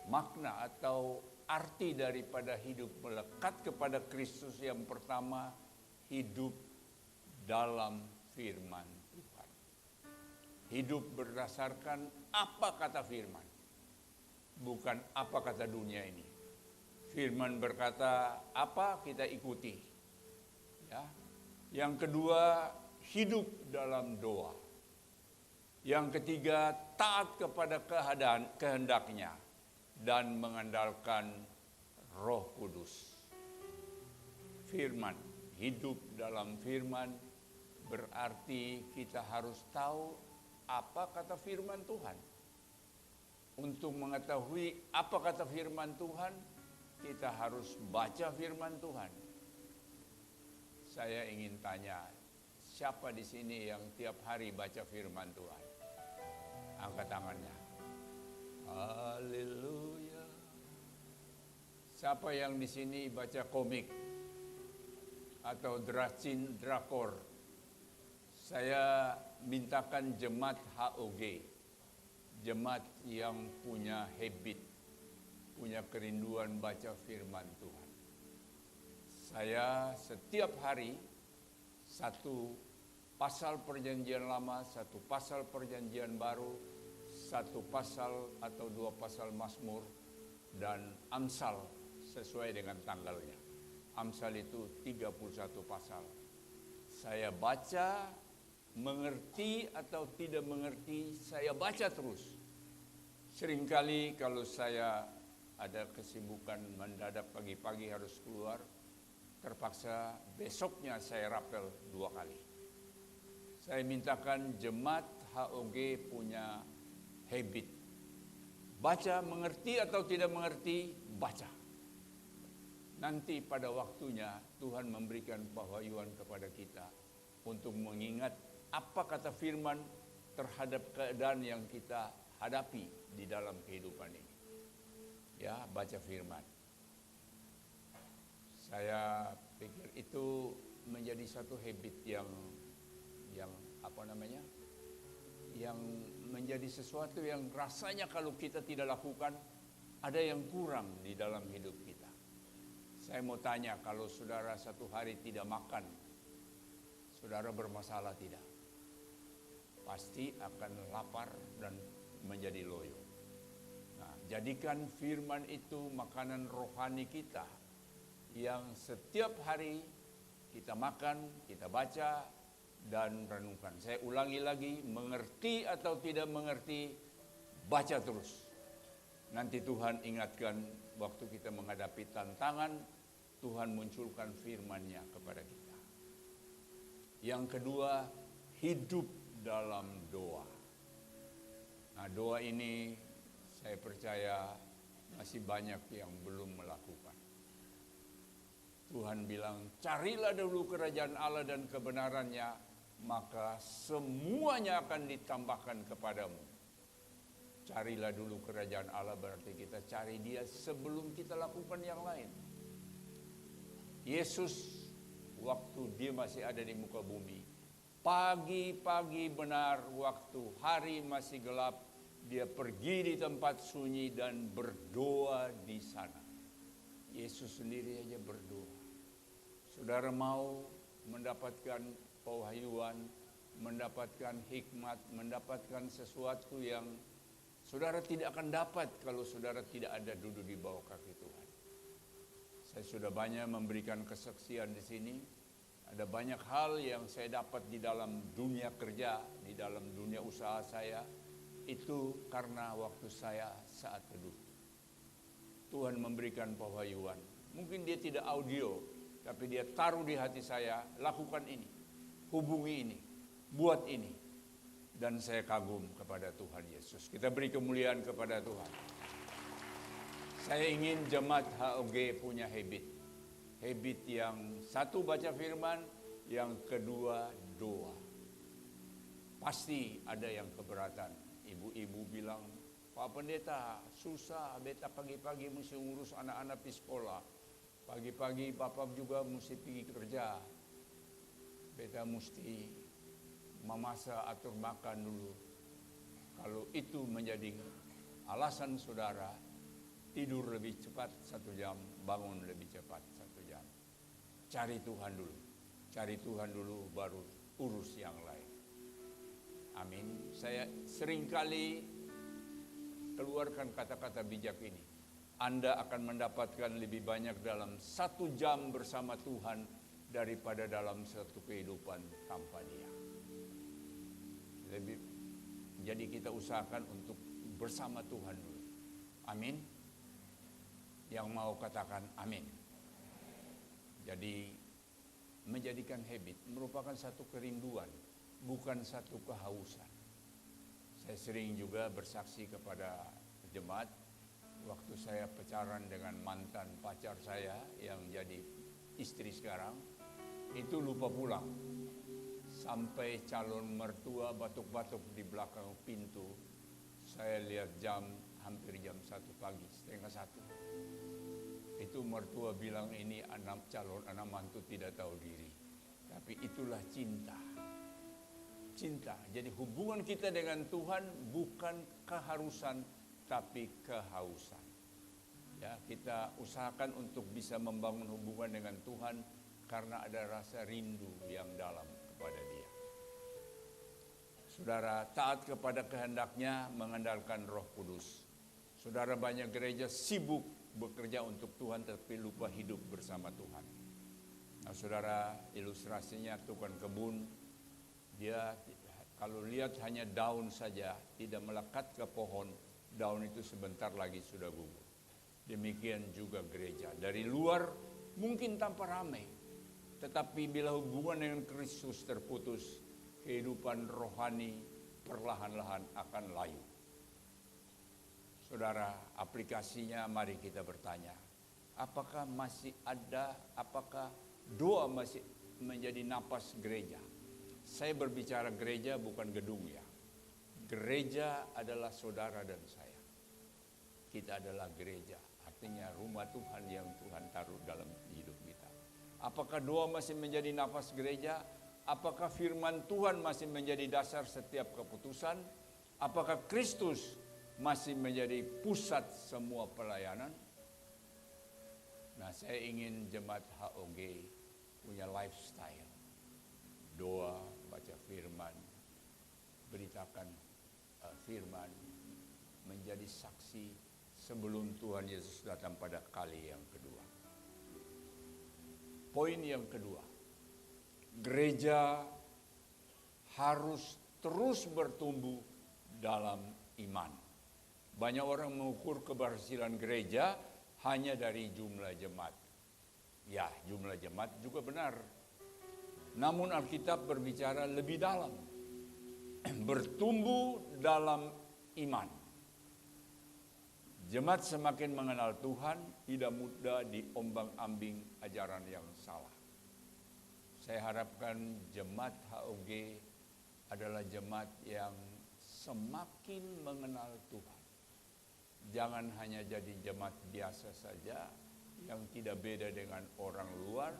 Makna atau arti daripada hidup melekat kepada Kristus yang pertama, hidup dalam firman Tuhan. Hidup berdasarkan apa kata firman, bukan apa kata dunia ini. Firman berkata apa, kita ikuti. Ya. Yang kedua, hidup dalam doa. Yang ketiga, taat kepada kehendaknya dan mengandalkan Roh Kudus. Firman, hidup dalam firman berarti kita harus tahu apa kata firman Tuhan. Untuk mengetahui apa kata firman Tuhan, kita harus baca firman Tuhan. Saya ingin tanya, siapa di sini yang tiap hari baca firman Tuhan? Angkat tangannya. Haleluya. Siapa yang di sini baca komik atau drakor? Saya mintakan jemaat HOG, jemaat yang punya habit, punya kerinduan baca firman Tuhan. Saya setiap hari satu pasal perjanjian lama, satu pasal perjanjian baru, satu pasal atau dua pasal Mazmur dan Amsal sesuai dengan tanggalnya. Amsal itu 31 pasal. Saya baca, mengerti atau tidak mengerti, saya baca terus. Seringkali kalau saya ada kesibukan mendadak pagi-pagi harus keluar, terpaksa besoknya saya rapel 2 kali. Saya mintakan jemaat HOG punya habit. Baca, mengerti atau tidak mengerti, baca. Nanti pada waktunya Tuhan memberikan pewahyuan kepada kita untuk mengingat apa kata firman terhadap keadaan yang kita hadapi di dalam kehidupan ini. Ya, baca firman. Saya pikir itu menjadi satu habit yang yang menjadi sesuatu yang rasanya kalau kita tidak lakukan ada yang kurang di dalam hidup kita. Saya mau tanya, kalau saudara satu hari tidak makan, saudara bermasalah tidak? Pasti akan lapar dan menjadi loyo. Nah, jadikan firman itu makanan rohani kita yang setiap hari kita makan, kita baca, dan renungkan. Saya ulangi lagi, mengerti atau tidak mengerti, baca terus. Nanti Tuhan ingatkan waktu kita menghadapi tantangan, Tuhan munculkan firman-Nya kepada kita. Yang kedua, hidup dalam doa. Nah, doa ini saya percaya masih banyak yang belum melakukan. Tuhan bilang, carilah dulu kerajaan Allah dan kebenarannya, maka semuanya akan ditambahkan kepadamu. Carilah dulu kerajaan Allah berarti kita cari Dia sebelum kita lakukan yang lain. Yesus waktu Dia masih ada di muka bumi, pagi-pagi benar waktu hari masih gelap, Dia pergi di tempat sunyi dan berdoa di sana. Yesus sendiri aja berdoa. Saudara mau mendapatkan pewahyuan, mendapatkan hikmat, mendapatkan sesuatu yang saudara tidak akan dapat kalau saudara tidak ada duduk di bawah kaki Tuhan. Saya sudah banyak memberikan kesaksian di sini. Ada banyak hal yang saya dapat di dalam dunia kerja, di dalam dunia usaha saya. Itu karena waktu saya saat teduh. Tuhan memberikan pewahyuan. Mungkin Dia tidak audio, tapi Dia taruh di hati saya, lakukan ini. Hubungi ini, buat ini. Dan saya kagum kepada Tuhan Yesus. Kita beri kemuliaan kepada Tuhan. Saya ingin jemaat HOG punya habit. Habit yang satu baca firman, yang kedua doa. Pasti ada yang keberatan. Ibu-ibu bilang, Pak Pendeta susah, beta pagi-pagi mesti ngurus anak-anak di sekolah. Pagi-pagi Bapak juga mesti pergi kerja. Beta mesti memasak, atur makan dulu. Kalau itu menjadi alasan saudara, tidur lebih cepat 1 jam, bangun lebih cepat 1 jam. Cari Tuhan dulu. Cari Tuhan dulu, baru urus yang lain. Amin. Saya seringkali keluarkan kata-kata bijak ini. Anda akan mendapatkan lebih banyak dalam 1 jam bersama Tuhan daripada dalam satu kehidupan tanpa Dia. Jadi kita usahakan untuk bersama Tuhan dulu. Amin. Yang mau katakan amin. Jadi menjadikan habit merupakan satu kerinduan, bukan satu kehausan. Saya sering juga bersaksi kepada jemaat waktu saya pacaran dengan mantan pacar saya yang jadi istri sekarang, itu lupa pulang. Sampai calon mertua batuk-batuk di belakang pintu, saya lihat jam, hampir jam 1 pagi, setengah 1. Itu mertua bilang ini calon anak mantu tidak tahu diri. Tapi itulah cinta. Cinta. Jadi hubungan kita dengan Tuhan bukan keharusan, tapi kehausan. Ya, kita usahakan untuk bisa membangun hubungan dengan Tuhan karena ada rasa rindu yang dalam kepada Dia. Saudara taat kepada kehendaknya mengandalkan Roh Kudus. Saudara banyak gereja sibuk bekerja untuk Tuhan tapi lupa hidup bersama Tuhan. Nah, saudara, ilustrasinya tukang kebun, dia kalau lihat hanya daun saja, tidak melekat ke pohon, daun itu sebentar lagi sudah gugur. Demikian juga gereja. Dari luar mungkin tampak ramai, tetapi bila hubungan dengan Kristus terputus, kehidupan rohani perlahan-lahan akan layu. Saudara, aplikasinya mari kita bertanya, apakah doa masih menjadi napas gereja? Saya berbicara gereja bukan gedung ya. Gereja adalah saudara dan saya. Kita adalah gereja, artinya rumah Tuhan yang Tuhan taruh dalam hidup kita. Apakah doa masih menjadi napas gereja? Apakah firman Tuhan masih menjadi dasar setiap keputusan? Apakah Kristus masih menjadi pusat semua pelayanan? Nah, saya ingin jemaat HOG punya lifestyle. Doa, baca firman, beritakan firman, menjadi saksi sebelum Tuhan Yesus datang pada kali yang kedua. Poin yang kedua, gereja harus terus bertumbuh dalam iman. Banyak orang mengukur keberhasilan gereja hanya dari jumlah jemaat. Ya, jumlah jemaat juga benar. Namun Alkitab berbicara lebih dalam. Bertumbuh dalam iman. Jemaat semakin mengenal Tuhan, tidak mudah diombang-ambing ajaran yang salah. Saya harapkan jemaat HOG adalah jemaat yang semakin mengenal Tuhan. Jangan hanya jadi jemaat biasa saja, yang tidak beda dengan orang luar,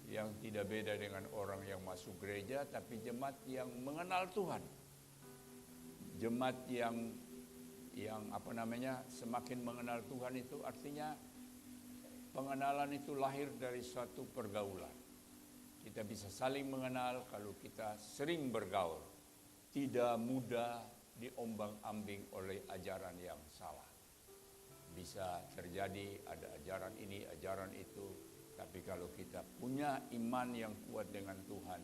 yang tidak beda dengan orang yang masuk gereja, tapi jemaat yang mengenal Tuhan. Jemaat yang semakin mengenal Tuhan itu artinya pengenalan itu lahir dari suatu pergaulan. Kita bisa saling mengenal kalau kita sering bergaul. Tidak mudah diombang-ambing oleh ajaran yang salah. Bisa terjadi ada ajaran ini, ajaran itu. Tapi kalau kita punya iman yang kuat dengan Tuhan,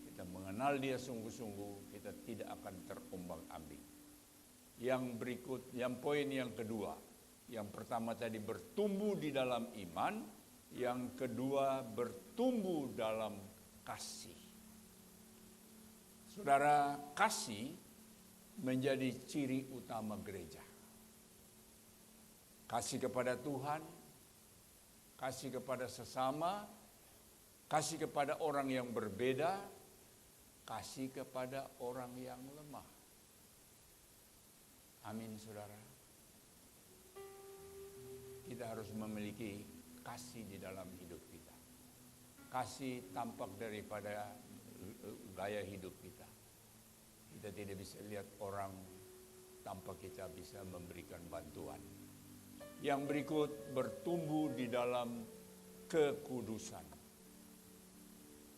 kita mengenal Dia sungguh-sungguh, kita tidak akan terombang-ambing. Yang berikut, yang poin yang kedua. Yang pertama tadi bertumbuh di dalam iman, yang kedua bertumbuh dalam kasih. Saudara, kasih menjadi ciri utama gereja. Kasih kepada Tuhan, kasih kepada sesama, kasih kepada orang yang berbeda, kasih kepada orang yang lemah. Amin, saudara. Kita harus memiliki kasih di dalam hidup kita. Kasih tampak daripada gaya hidup kita. Kita tidak bisa lihat orang tanpa kita bisa memberikan bantuan. Yang berikut, bertumbuh di dalam kekudusan.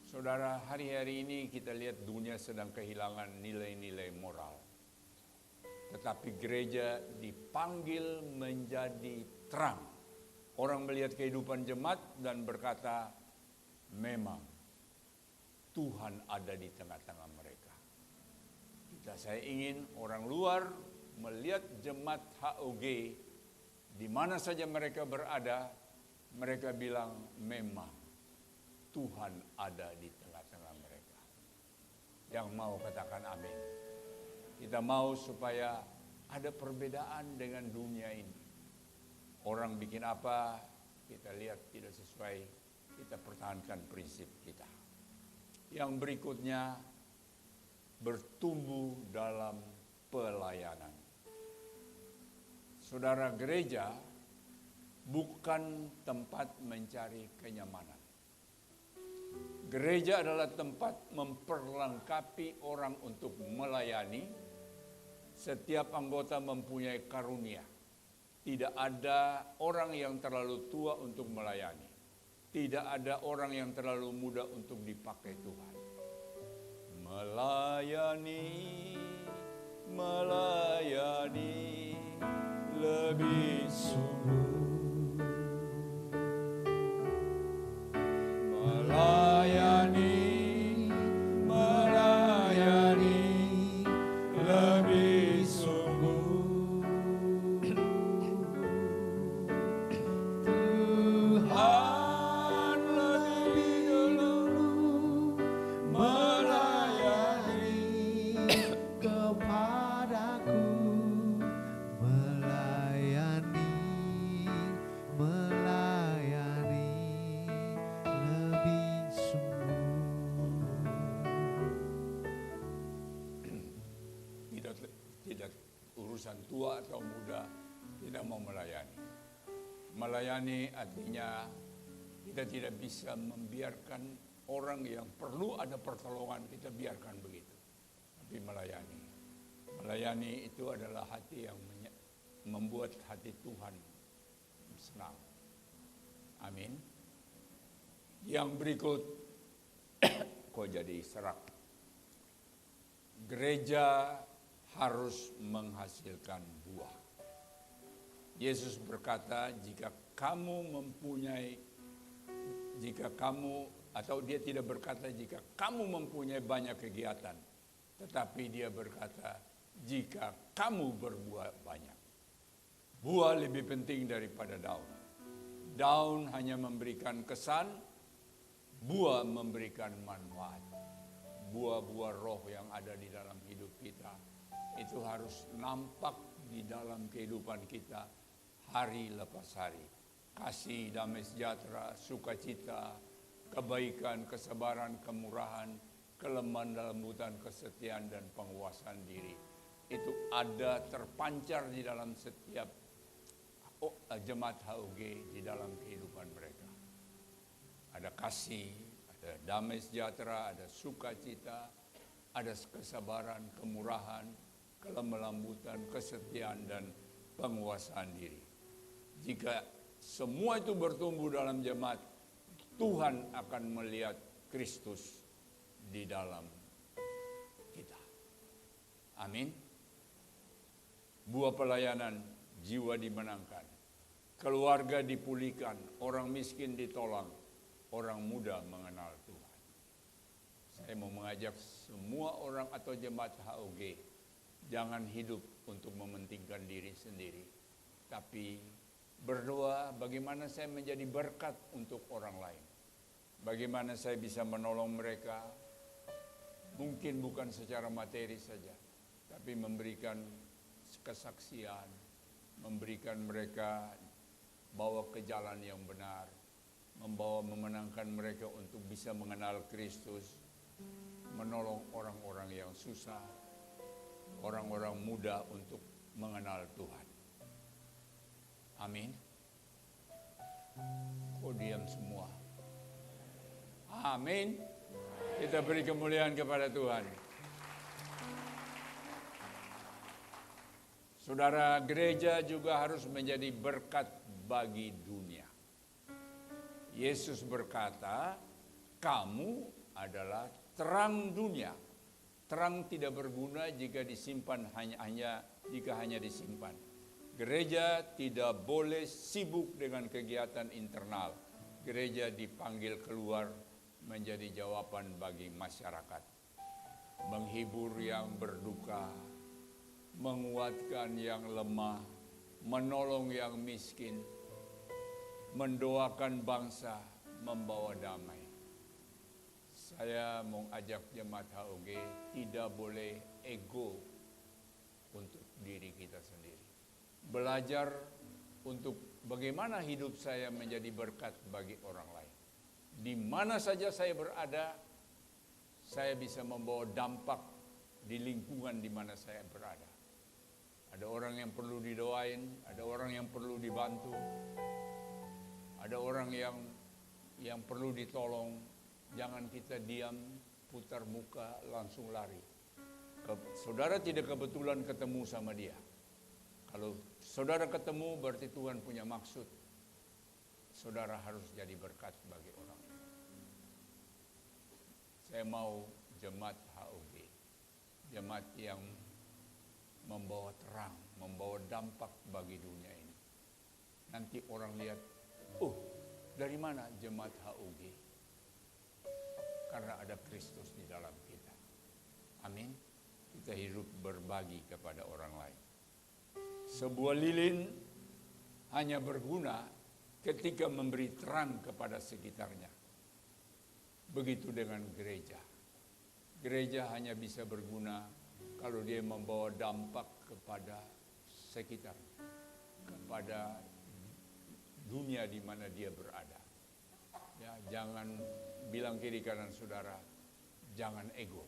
Saudara, hari-hari ini kita lihat dunia sedang kehilangan nilai-nilai moral. Tetapi gereja dipanggil menjadi terang. Orang melihat kehidupan jemaat dan berkata, memang Tuhan ada di tengah-tengah mereka. Saya ingin orang luar melihat jemaat HOG di mana saja mereka berada, mereka bilang memang Tuhan ada di tengah-tengah mereka. Yang mau katakan amin. Kita mau supaya ada perbedaan dengan dunia ini. Orang bikin apa, kita lihat tidak sesuai, kita pertahankan prinsip kita. Yang berikutnya, bertumbuh dalam pelayanan. Saudara, gereja bukan tempat mencari kenyamanan. Gereja adalah tempat memperlengkapi orang untuk melayani. Setiap anggota mempunyai karunia. Tidak ada orang yang terlalu tua untuk melayani. Tidak ada orang yang terlalu muda untuk dipakai Tuhan. Melayani melayani lebih sungguh. Melayani lebih sungguh. Tuhan lebih dulu melayani kepadaku, melayani lebih sungguh. Tidak urusan tua atau muda, tidak mau melayani. Melayani artinya kita tidak bisa membiarkan orang yang perlu ada pertolongan, kita biarkan begitu. Tapi melayani itu adalah hati yang membuat hati Tuhan senang. Amin. Yang berikut, kok jadi serak. Gereja harus menghasilkan buah. Yesus berkata, jika kamu mempunyai banyak kegiatan, tetapi dia berkata, jika kamu berbuah banyak. Buah lebih penting daripada daun. Daun hanya memberikan kesan, buah memberikan manfaat. Buah-buah roh yang ada di dalam hidup kita, itu harus nampak di dalam kehidupan kita hari lepas hari. Kasih, damai sejahtera, sukacita, kebaikan, kesabaran, kemurahan, kelembutan, lembutan, kesetiaan, dan penguasaan diri. Itu ada terpancar di dalam setiap jemaat HUG di dalam kehidupan mereka. Ada kasih, ada damai sejahtera, ada sukacita, ada kesabaran, kemurahan, kelembutan, kesetiaan, dan penguasaan diri. Jika semua itu bertumbuh dalam jemaat, Tuhan akan melihat Kristus di dalam kita. Amin. Buah pelayanan, jiwa dimenangkan, keluarga dipulihkan, orang miskin ditolong, orang muda mengenal Tuhan. Saya mau mengajak semua orang atau jemaat HUG, jangan hidup untuk mementingkan diri sendiri, tapi berdoa bagaimana saya menjadi berkat untuk orang lain. Bagaimana saya bisa menolong mereka, mungkin bukan secara materi saja, tapi memberikan kesaksian, memberikan mereka bawa ke jalan yang benar, memenangkan mereka untuk bisa mengenal Kristus, menolong orang-orang yang susah, orang-orang muda untuk mengenal Tuhan. Amin. Kok diam semua? Amin. Kita beri kemuliaan kepada Tuhan. Saudara, gereja juga harus menjadi berkat bagi dunia. Yesus berkata, kamu adalah terang dunia. Terang tidak berguna jika disimpan hanya disimpan. Gereja tidak boleh sibuk dengan kegiatan internal. Gereja dipanggil keluar menjadi jawaban bagi masyarakat. Menghibur yang berduka, menguatkan yang lemah, menolong yang miskin, mendoakan bangsa, membawa damai. Saya mau ajak jemaat HUG tidak boleh ego untuk diri kita sendiri. Belajar untuk bagaimana hidup saya menjadi berkat bagi orang lain. Di mana saja saya berada, saya bisa membawa dampak di lingkungan di mana saya berada. Ada orang yang perlu didoain, ada orang yang perlu dibantu, ada orang yang perlu ditolong. Jangan kita diam, putar muka, langsung lari. Saudara tidak kebetulan ketemu sama dia. Kalau saudara ketemu berarti Tuhan punya maksud. Saudara harus jadi berkat bagi orang. Saya mau jemaat HUG, jemaat yang membawa terang, membawa dampak bagi dunia ini. Nanti orang lihat, oh dari mana jemaat HOG? Karena ada Kristus di dalam kita. Amin. Kita hidup berbagi kepada orang lain. Sebuah lilin hanya berguna ketika memberi terang kepada sekitarnya. Begitu dengan gereja. Gereja hanya bisa berguna kalau dia membawa dampak kepada sekitarnya, kepada dunia di mana dia berada. Ya, jangan bilang kiri kanan saudara, jangan ego.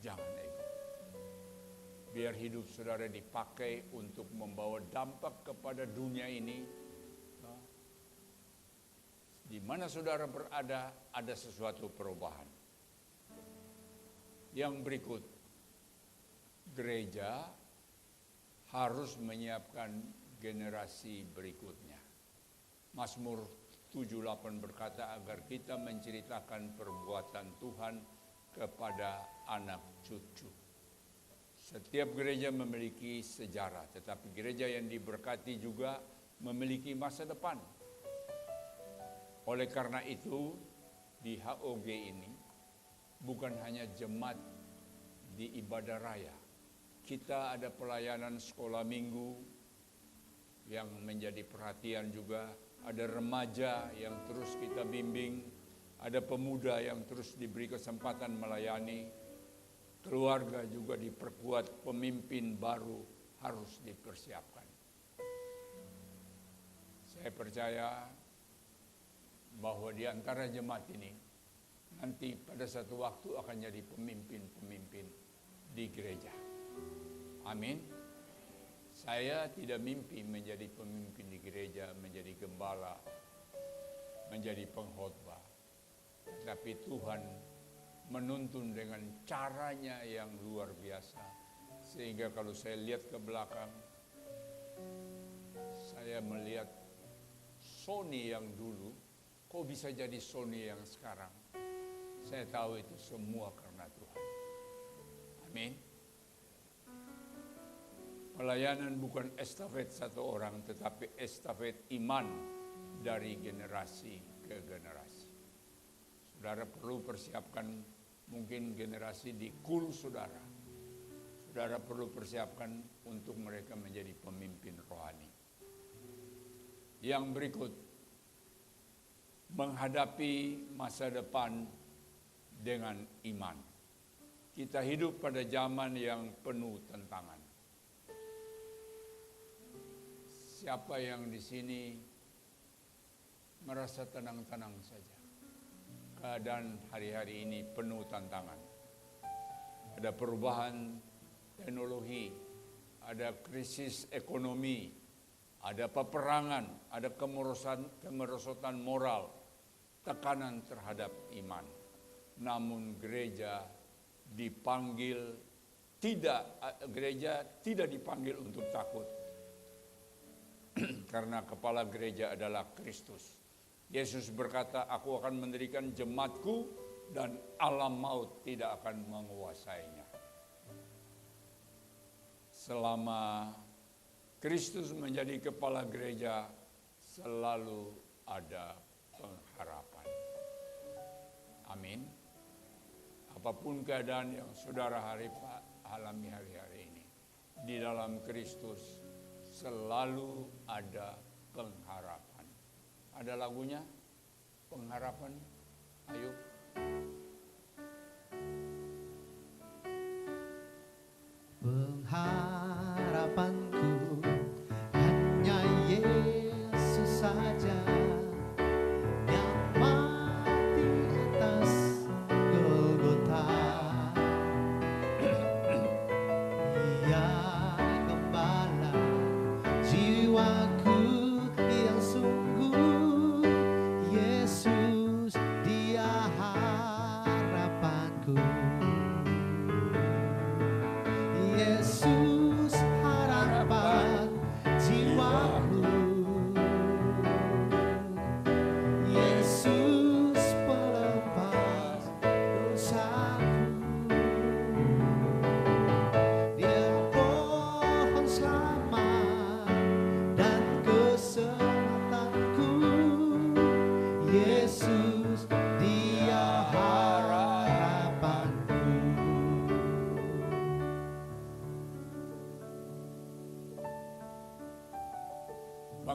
Jangan ego. Biar hidup saudara dipakai untuk membawa dampak kepada dunia ini. Di mana saudara berada, ada sesuatu perubahan. Yang berikut, gereja harus menyiapkan generasi berikutnya. Mazmur 78 berkata agar kita menceritakan perbuatan Tuhan kepada anak cucu. Setiap gereja memiliki sejarah, tetapi gereja yang diberkati juga memiliki masa depan. Oleh karena itu, di HOG ini bukan hanya jemaat di ibadah raya. Kita ada pelayanan sekolah minggu yang menjadi perhatian juga. Ada remaja yang terus kita bimbing. Ada pemuda yang terus diberi kesempatan melayani. Keluarga juga diperkuat, pemimpin baru harus dipersiapkan. Saya percaya bahwa di antara jemaat ini nanti pada satu waktu akan jadi pemimpin-pemimpin di gereja. Amin. Saya tidak mimpi menjadi pemimpin di gereja, menjadi gembala, menjadi pengkhotbah. Tapi Tuhan menuntun dengan caranya yang luar biasa. Sehingga kalau saya lihat ke belakang, saya melihat Sony yang dulu, kok bisa jadi Sony yang sekarang? Saya tahu itu semua karena Tuhan. Amin. Pelayanan bukan estafet satu orang, tetapi estafet iman dari generasi ke generasi. Saudara perlu persiapkan mungkin generasi di kul saudara. Saudara perlu persiapkan untuk mereka menjadi pemimpin rohani. Yang berikut, menghadapi masa depan dengan iman. Kita hidup pada zaman yang penuh tantangan. Siapa yang di sini merasa tenang-tenang saja? Keadaan hari-hari ini penuh tantangan. Ada perubahan teknologi, ada krisis ekonomi, ada peperangan, ada kemerosotan moral, tekanan terhadap iman. Namun gereja tidak dipanggil untuk takut. Karena kepala gereja adalah Kristus. Yesus berkata, aku akan mendirikan jemaatku dan alam maut tidak akan menguasainya. Selama Kristus menjadi kepala gereja, selalu ada pengharapan. Amin. Apapun keadaan yang saudara alami hari-hari ini, di dalam Kristus selalu ada pengharapan. Ada lagunya, pengharapan. Ayo. Pengharapanku hanya Yesus saja, yang mati atas Golgota. Ia gembala jiwaku yang sungguh. Yesus, Dia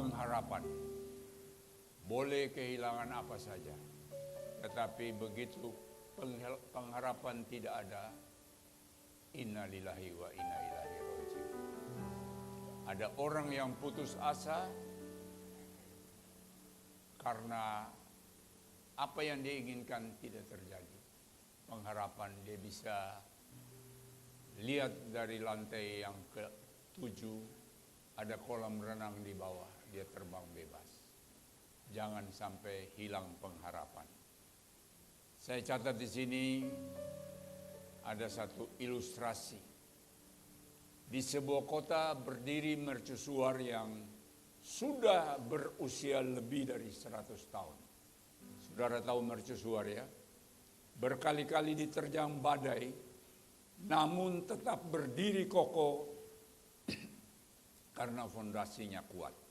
pengharapan. Boleh kehilangan apa saja, tetapi begitu pengharapan tidak ada, inna lillahi wa inna ilaihi raji'un. Ada orang yang putus asa karena apa yang dia inginkan tidak terjadi. Pengharapan dia bisa lihat dari lantai yang ke-7, ada kolam renang di bawah, dia terbang bebas. Jangan sampai hilang pengharapan. Saya catat di sini ada satu ilustrasi. Di sebuah kota berdiri mercusuar yang sudah berusia lebih dari 100 tahun. Saudara tahu mercusuar ya? Berkali-kali diterjang badai, namun tetap berdiri kokoh karena fondasinya kuat.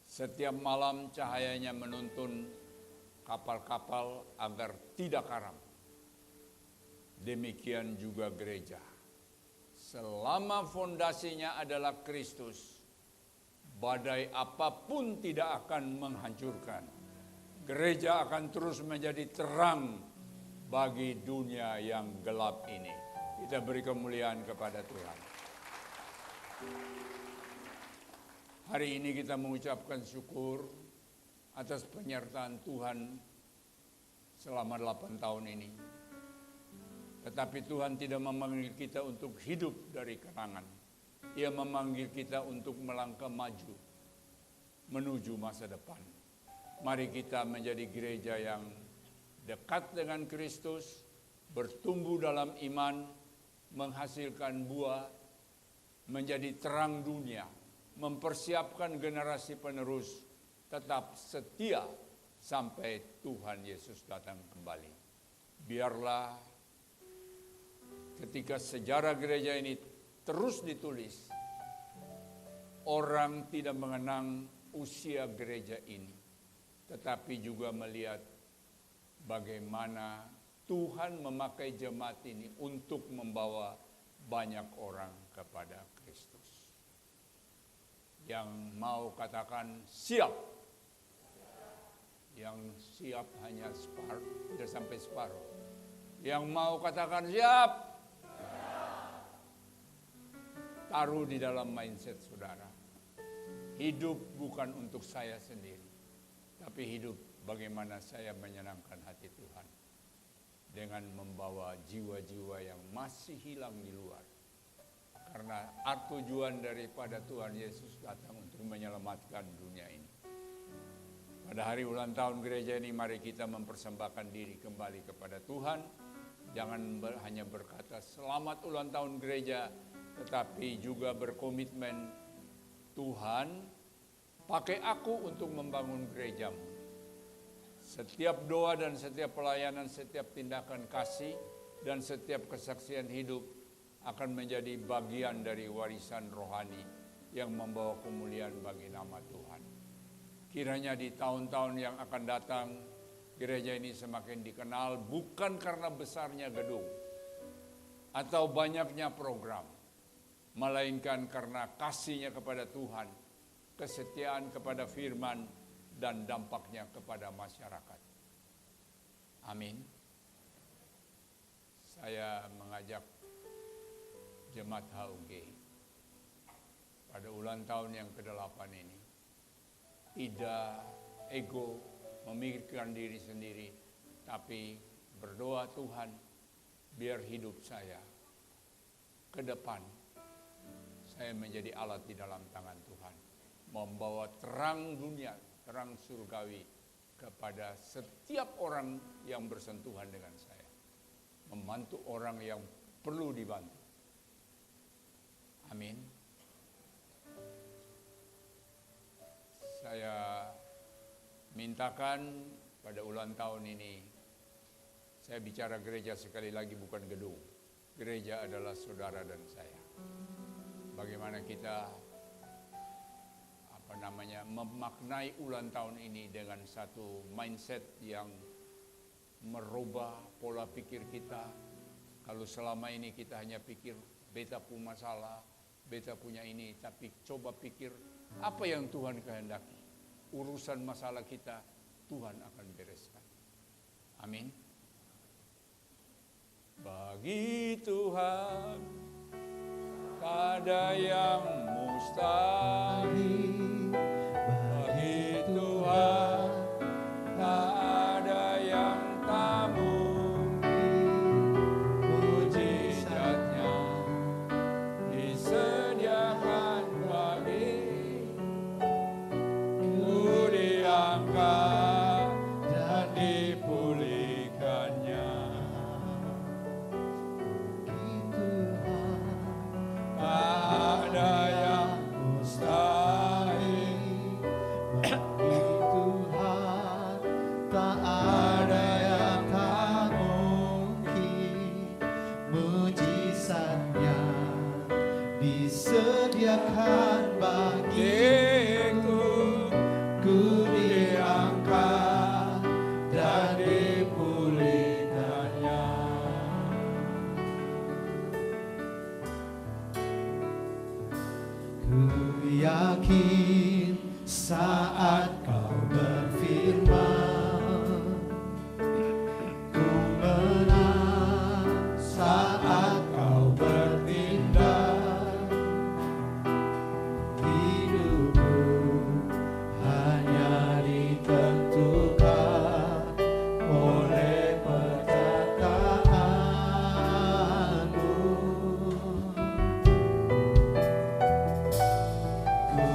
Setiap malam cahayanya menuntun kapal-kapal agar tidak karam. Demikian juga gereja. Selama fondasinya adalah Kristus, badai apapun tidak akan menghancurkan. Gereja akan terus menjadi terang bagi dunia yang gelap ini. Kita beri kemuliaan kepada Tuhan. Hari ini kita mengucapkan syukur atas penyertaan Tuhan selama 8 tahun ini. Tetapi Tuhan tidak memanggil kita untuk hidup dari kenangan. Ia memanggil kita untuk melangkah maju menuju masa depan. Mari kita menjadi gereja yang dekat dengan Kristus, bertumbuh dalam iman, menghasilkan buah, menjadi terang dunia, mempersiapkan generasi penerus, tetap setia sampai Tuhan Yesus datang kembali. Biarlah ketika sejarah gereja ini terus ditulis, orang tidak mengenang usia gereja ini, tetapi juga melihat bagaimana Tuhan memakai jemaat ini untuk membawa banyak orang kepada Kristus. Yang mau katakan siap, yang siap hanya tidak sampai separuh. Yang mau katakan siap, taruh di dalam mindset saudara. Hidup bukan untuk saya sendiri, tapi hidup bagaimana saya menyenangkan hati Tuhan dengan membawa jiwa-jiwa yang masih hilang di luar. Karena tujuan daripada Tuhan Yesus datang untuk menyelamatkan dunia ini. Pada hari ulang tahun gereja ini, mari kita mempersembahkan diri kembali kepada Tuhan. Jangan hanya berkata selamat ulang tahun gereja, tetapi juga berkomitmen, Tuhan pakai aku untuk membangun gerejamu. Setiap doa dan setiap pelayanan, setiap tindakan kasih dan setiap kesaksian hidup akan menjadi bagian dari warisan rohani yang membawa kemuliaan bagi nama Tuhan. Kiranya di tahun-tahun yang akan datang, gereja ini semakin dikenal bukan karena besarnya gedung atau banyaknya program, melainkan karena kasihnya kepada Tuhan, kesetiaan kepada firman, dan dampaknya kepada masyarakat. Amin. Saya mengajak Jemaat HUG pada ulang tahun yang ke-8 ini, tidak ego memikirkan diri sendiri, tapi berdoa, Tuhan, biar hidup saya ke depan, saya menjadi alat di dalam tangan Tuhan, membawa terang dunia, terang surgawi kepada setiap orang yang bersentuhan dengan saya, membantu orang yang perlu dibantu. Amin. Saya mintakan pada ulang tahun ini, saya bicara gereja sekali lagi bukan gedung. Gereja adalah saudara dan saya. Bagaimana kita memaknai ulang tahun ini dengan satu mindset yang merubah pola pikir kita. Kalau selama ini kita hanya pikir beta punya masalah, beta punya ini, tapi coba pikir apa yang Tuhan kehendaki. urusan masalah kita Tuhan akan bereskan. Amin. Bagi Tuhan tak ada yang mustahil. Bagi Tuhan tak ada yang tak mungkin. Mujizatnya disediakan bagiku, diangkat dan dipulihkannya. Tak ada yang mustahil. Bagi Tuhan tak ada yang tak mungkin. Mujizatnya disediakan bagiku, ku diangkat dan dipulihkannya. Ku yakin saat kau berfirman, ku menang saat kau bertindak. Hidupku hanya ditentukan oleh perkataanmu. Ku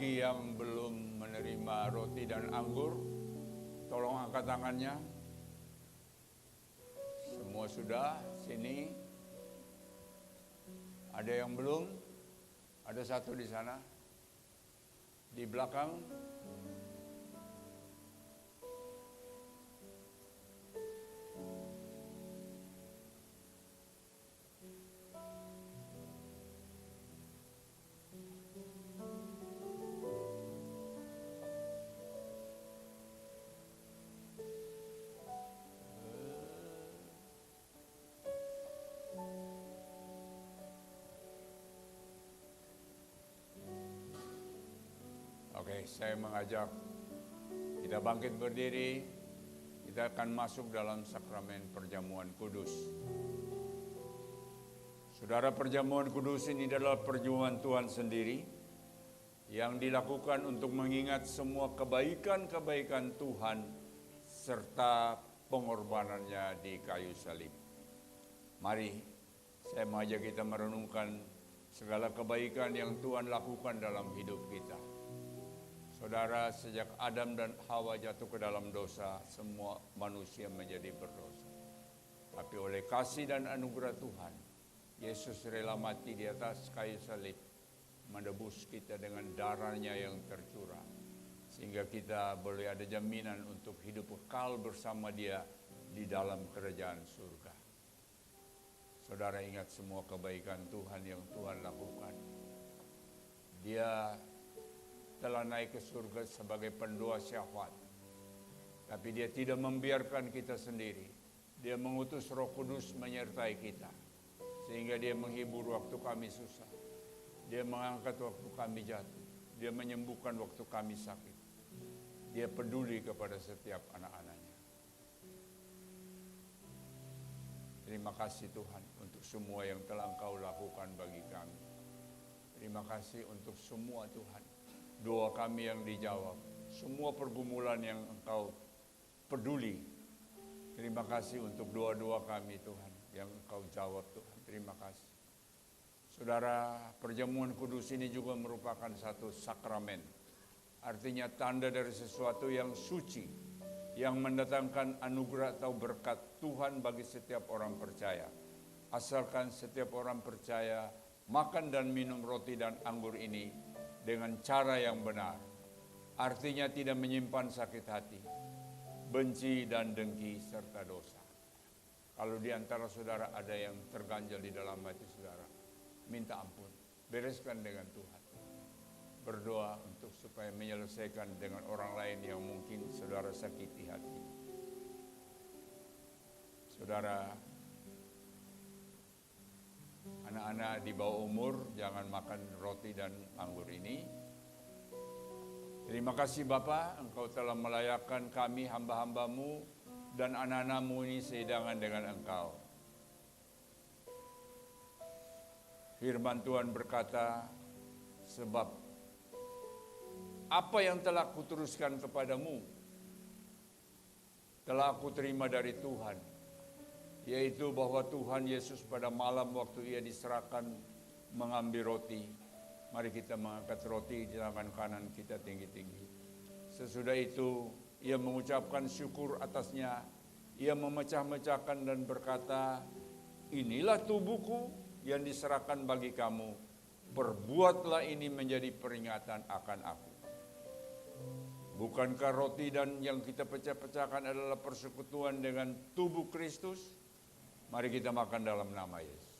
Bagi yang belum menerima roti dan anggur, tolong angkat tangannya. Semua sudah, sini. Ada yang belum? Ada satu di sana. Di belakang. Oke, saya mengajak kita bangkit berdiri. Kita akan masuk dalam sakramen perjamuan kudus. Saudara, perjamuan kudus ini adalah perjamuan Tuhan sendiri yang dilakukan untuk mengingat semua kebaikan-kebaikan Tuhan serta pengorbanannya di kayu salib. Mari, saya mengajak kita merenungkan segala kebaikan yang Tuhan lakukan dalam hidup kita. Saudara, sejak Adam dan Hawa jatuh ke dalam dosa, semua manusia menjadi berdosa. Tapi oleh kasih dan anugerah Tuhan, Yesus rela mati di atas kayu salib, menebus kita dengan darahnya yang tercurah. Sehingga kita boleh ada jaminan untuk hidup kekal bersama Dia di dalam kerajaan surga. Saudara, ingat semua kebaikan Tuhan yang Tuhan lakukan. Dia telah naik ke surga sebagai pendoa syafaat. Tapi Dia tidak membiarkan kita sendiri. Dia mengutus Roh Kudus menyertai kita. Sehingga Dia menghibur waktu kami susah. Dia mengangkat waktu kami jatuh. Dia menyembuhkan waktu kami sakit. Dia peduli kepada setiap anak-anaknya. Terima kasih Tuhan untuk semua yang telah Engkau lakukan bagi kami. Terima kasih untuk semua Tuhan. Doa kami yang dijawab, semua pergumulan yang Engkau peduli. Terima kasih untuk doa-doa kami Tuhan, yang Engkau jawab Tuhan. Terima kasih. Saudara, perjamuan kudus ini juga merupakan satu sakramen. Artinya tanda dari sesuatu yang suci, yang mendatangkan anugerah atau berkat Tuhan bagi setiap orang percaya. Asalkan setiap orang percaya makan dan minum roti dan anggur ini dengan cara yang benar. Artinya tidak menyimpan sakit hati, benci dan dengki serta dosa. Kalau di antara saudara ada yang terganjal di dalam hati saudara, minta ampun, bereskan dengan Tuhan. Berdoa untuk supaya menyelesaikan dengan orang lain yang mungkin saudara sakiti hati. Saudara, anak-anak di bawah umur jangan makan roti dan anggur ini. Terima kasih Bapa, Engkau telah melayakkan kami hamba-hambamu dan anak-anakmu ini sehidangan dengan Engkau. Firman Tuhan berkata, sebab apa yang telah kuteruskan kepadamu telah aku terima dari Tuhan, yaitu bahwa Tuhan Yesus pada malam waktu Ia diserahkan mengambil roti. Mari kita mengangkat roti di tangan kanan kita tinggi-tinggi. Sesudah itu Ia mengucapkan syukur atasnya. Ia memecah-mecahkan dan berkata, inilah tubuhku yang diserahkan bagi kamu. Perbuatlah ini menjadi peringatan akan aku. Bukankah roti dan yang kita pecah-pecahkan adalah persekutuan dengan tubuh Kristus? Mari kita makan dalam nama Yesus.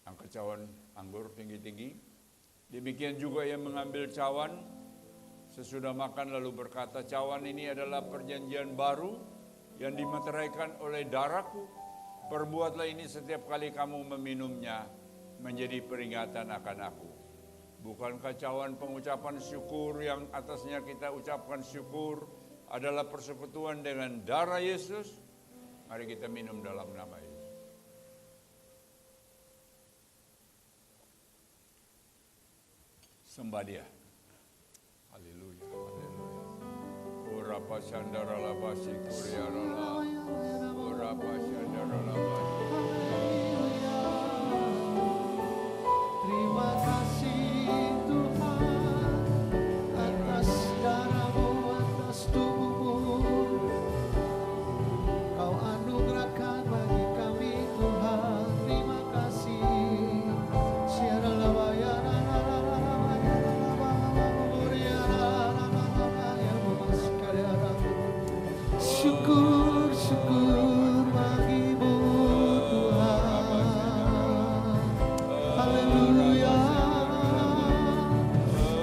Angkat cawan anggur tinggi-tinggi. Demikian juga ia mengambil cawan sesudah makan lalu berkata, cawan ini adalah perjanjian baru yang dimeteraikan oleh darahku. Perbuatlah ini setiap kali kamu meminumnya menjadi peringatan akan aku. Bukankah cawan pengucapan syukur yang atasnya kita ucapkan syukur adalah persekutuan dengan darah Yesus? Mari kita minum dalam nama Yesus. Sembah Dia. Haleluya, haleluya. Ora pasandara labasi kuriarala. Terima kasih Tuhan atas darah-Mu, atas tubuh-Mu. Kau anugerahkan bagi kami Tuhan. Terima kasih. Syukur, syukur bagi-Mu Tuhan. Haleluya.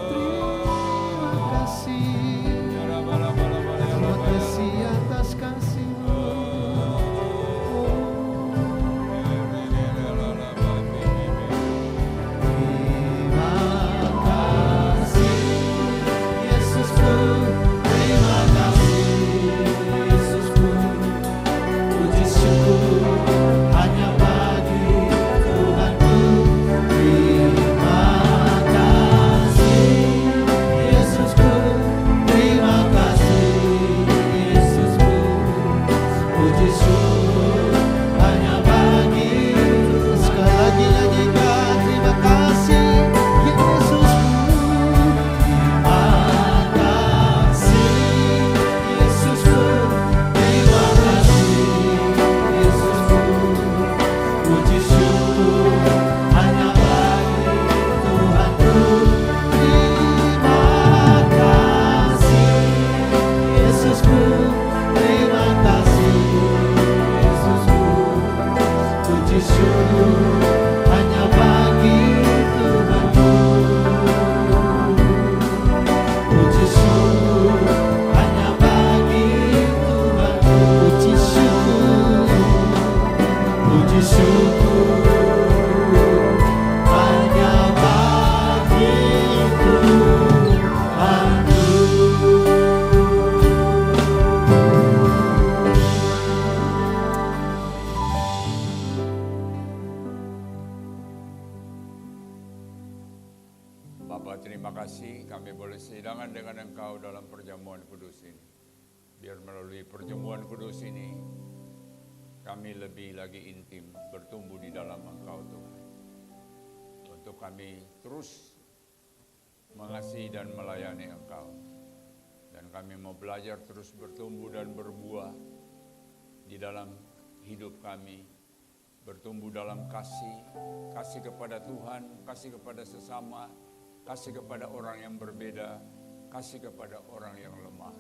Terima kasih. Terima kasih atas kasih-Mu. Terima kasih Yesusku. Terima kasih Yesusku. Puji syukur hanya bagi Tuhanku. Terima kasih Yesusku. Terima kasih Yesusku. Puji syukur hanya bagi Tuhan. Sekali lagi nyanyikan. Terima kasih Yesusku. Terima kasih Yesusku. Terima kasih Yesusku. Puji syukur hanya bagi Tuhanku. Terima kasih Yesusku. Terima kasih Yesusku. Puji syukur hanya bagi Tuhanku. Puji syukur hanya bagi Tuhanku. Puji syukur. Puji syukur hanya bagi Tuhanku. Bapa, terima kasih kami boleh sidangkan dengan Engkau dalam perjamuan kudus ini. Biar melalui perjamuan kudus ini kami lebih lagi intim bertumbuh di dalam Engkau Tuhan. Untuk kami terus mengasihi dan melayani Engkau. Dan kami mau belajar terus bertumbuh dan berbuah di dalam hidup kami. Bertumbuh dalam kasih, kasih kepada Tuhan, kasih kepada sesama, kasih kepada orang yang berbeda, kasih kepada orang yang lemah.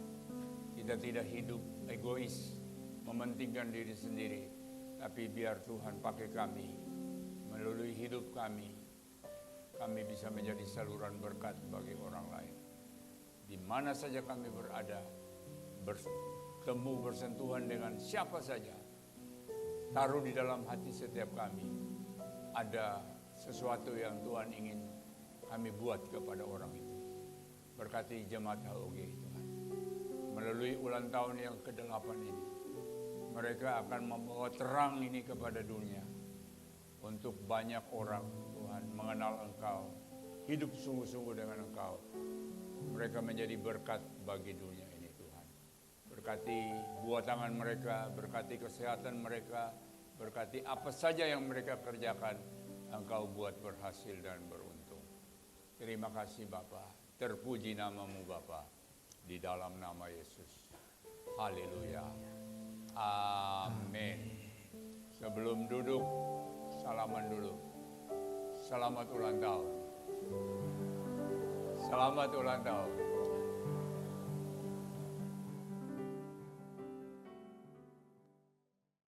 Kita tidak hidup egois, mementingkan diri sendiri, tapi biar Tuhan pakai kami, melalui hidup kami bisa menjadi saluran berkat bagi orang lain. Di mana saja kami berada, bertemu bersentuhan dengan siapa saja, taruh di dalam hati setiap kami, ada sesuatu yang Tuhan ingin kami buat kepada orang itu. Berkati jemaat HOG Tuhan. Melalui ulang tahun yang ke-8 ini, mereka akan membawa terang ini kepada dunia. Untuk banyak orang Tuhan mengenal Engkau, hidup sungguh-sungguh dengan Engkau. Mereka menjadi berkat bagi dunia ini Tuhan. Berkati buah tangan mereka, berkati kesehatan mereka, berkati apa saja yang mereka kerjakan, Engkau buat berhasil dan beruntung. Terima kasih Bapa, terpuji namamu Bapa, di dalam nama Yesus. Haleluya. Amin. Sebelum duduk, salaman dulu. Selamat ulang tahun. Selamat ulang tahun.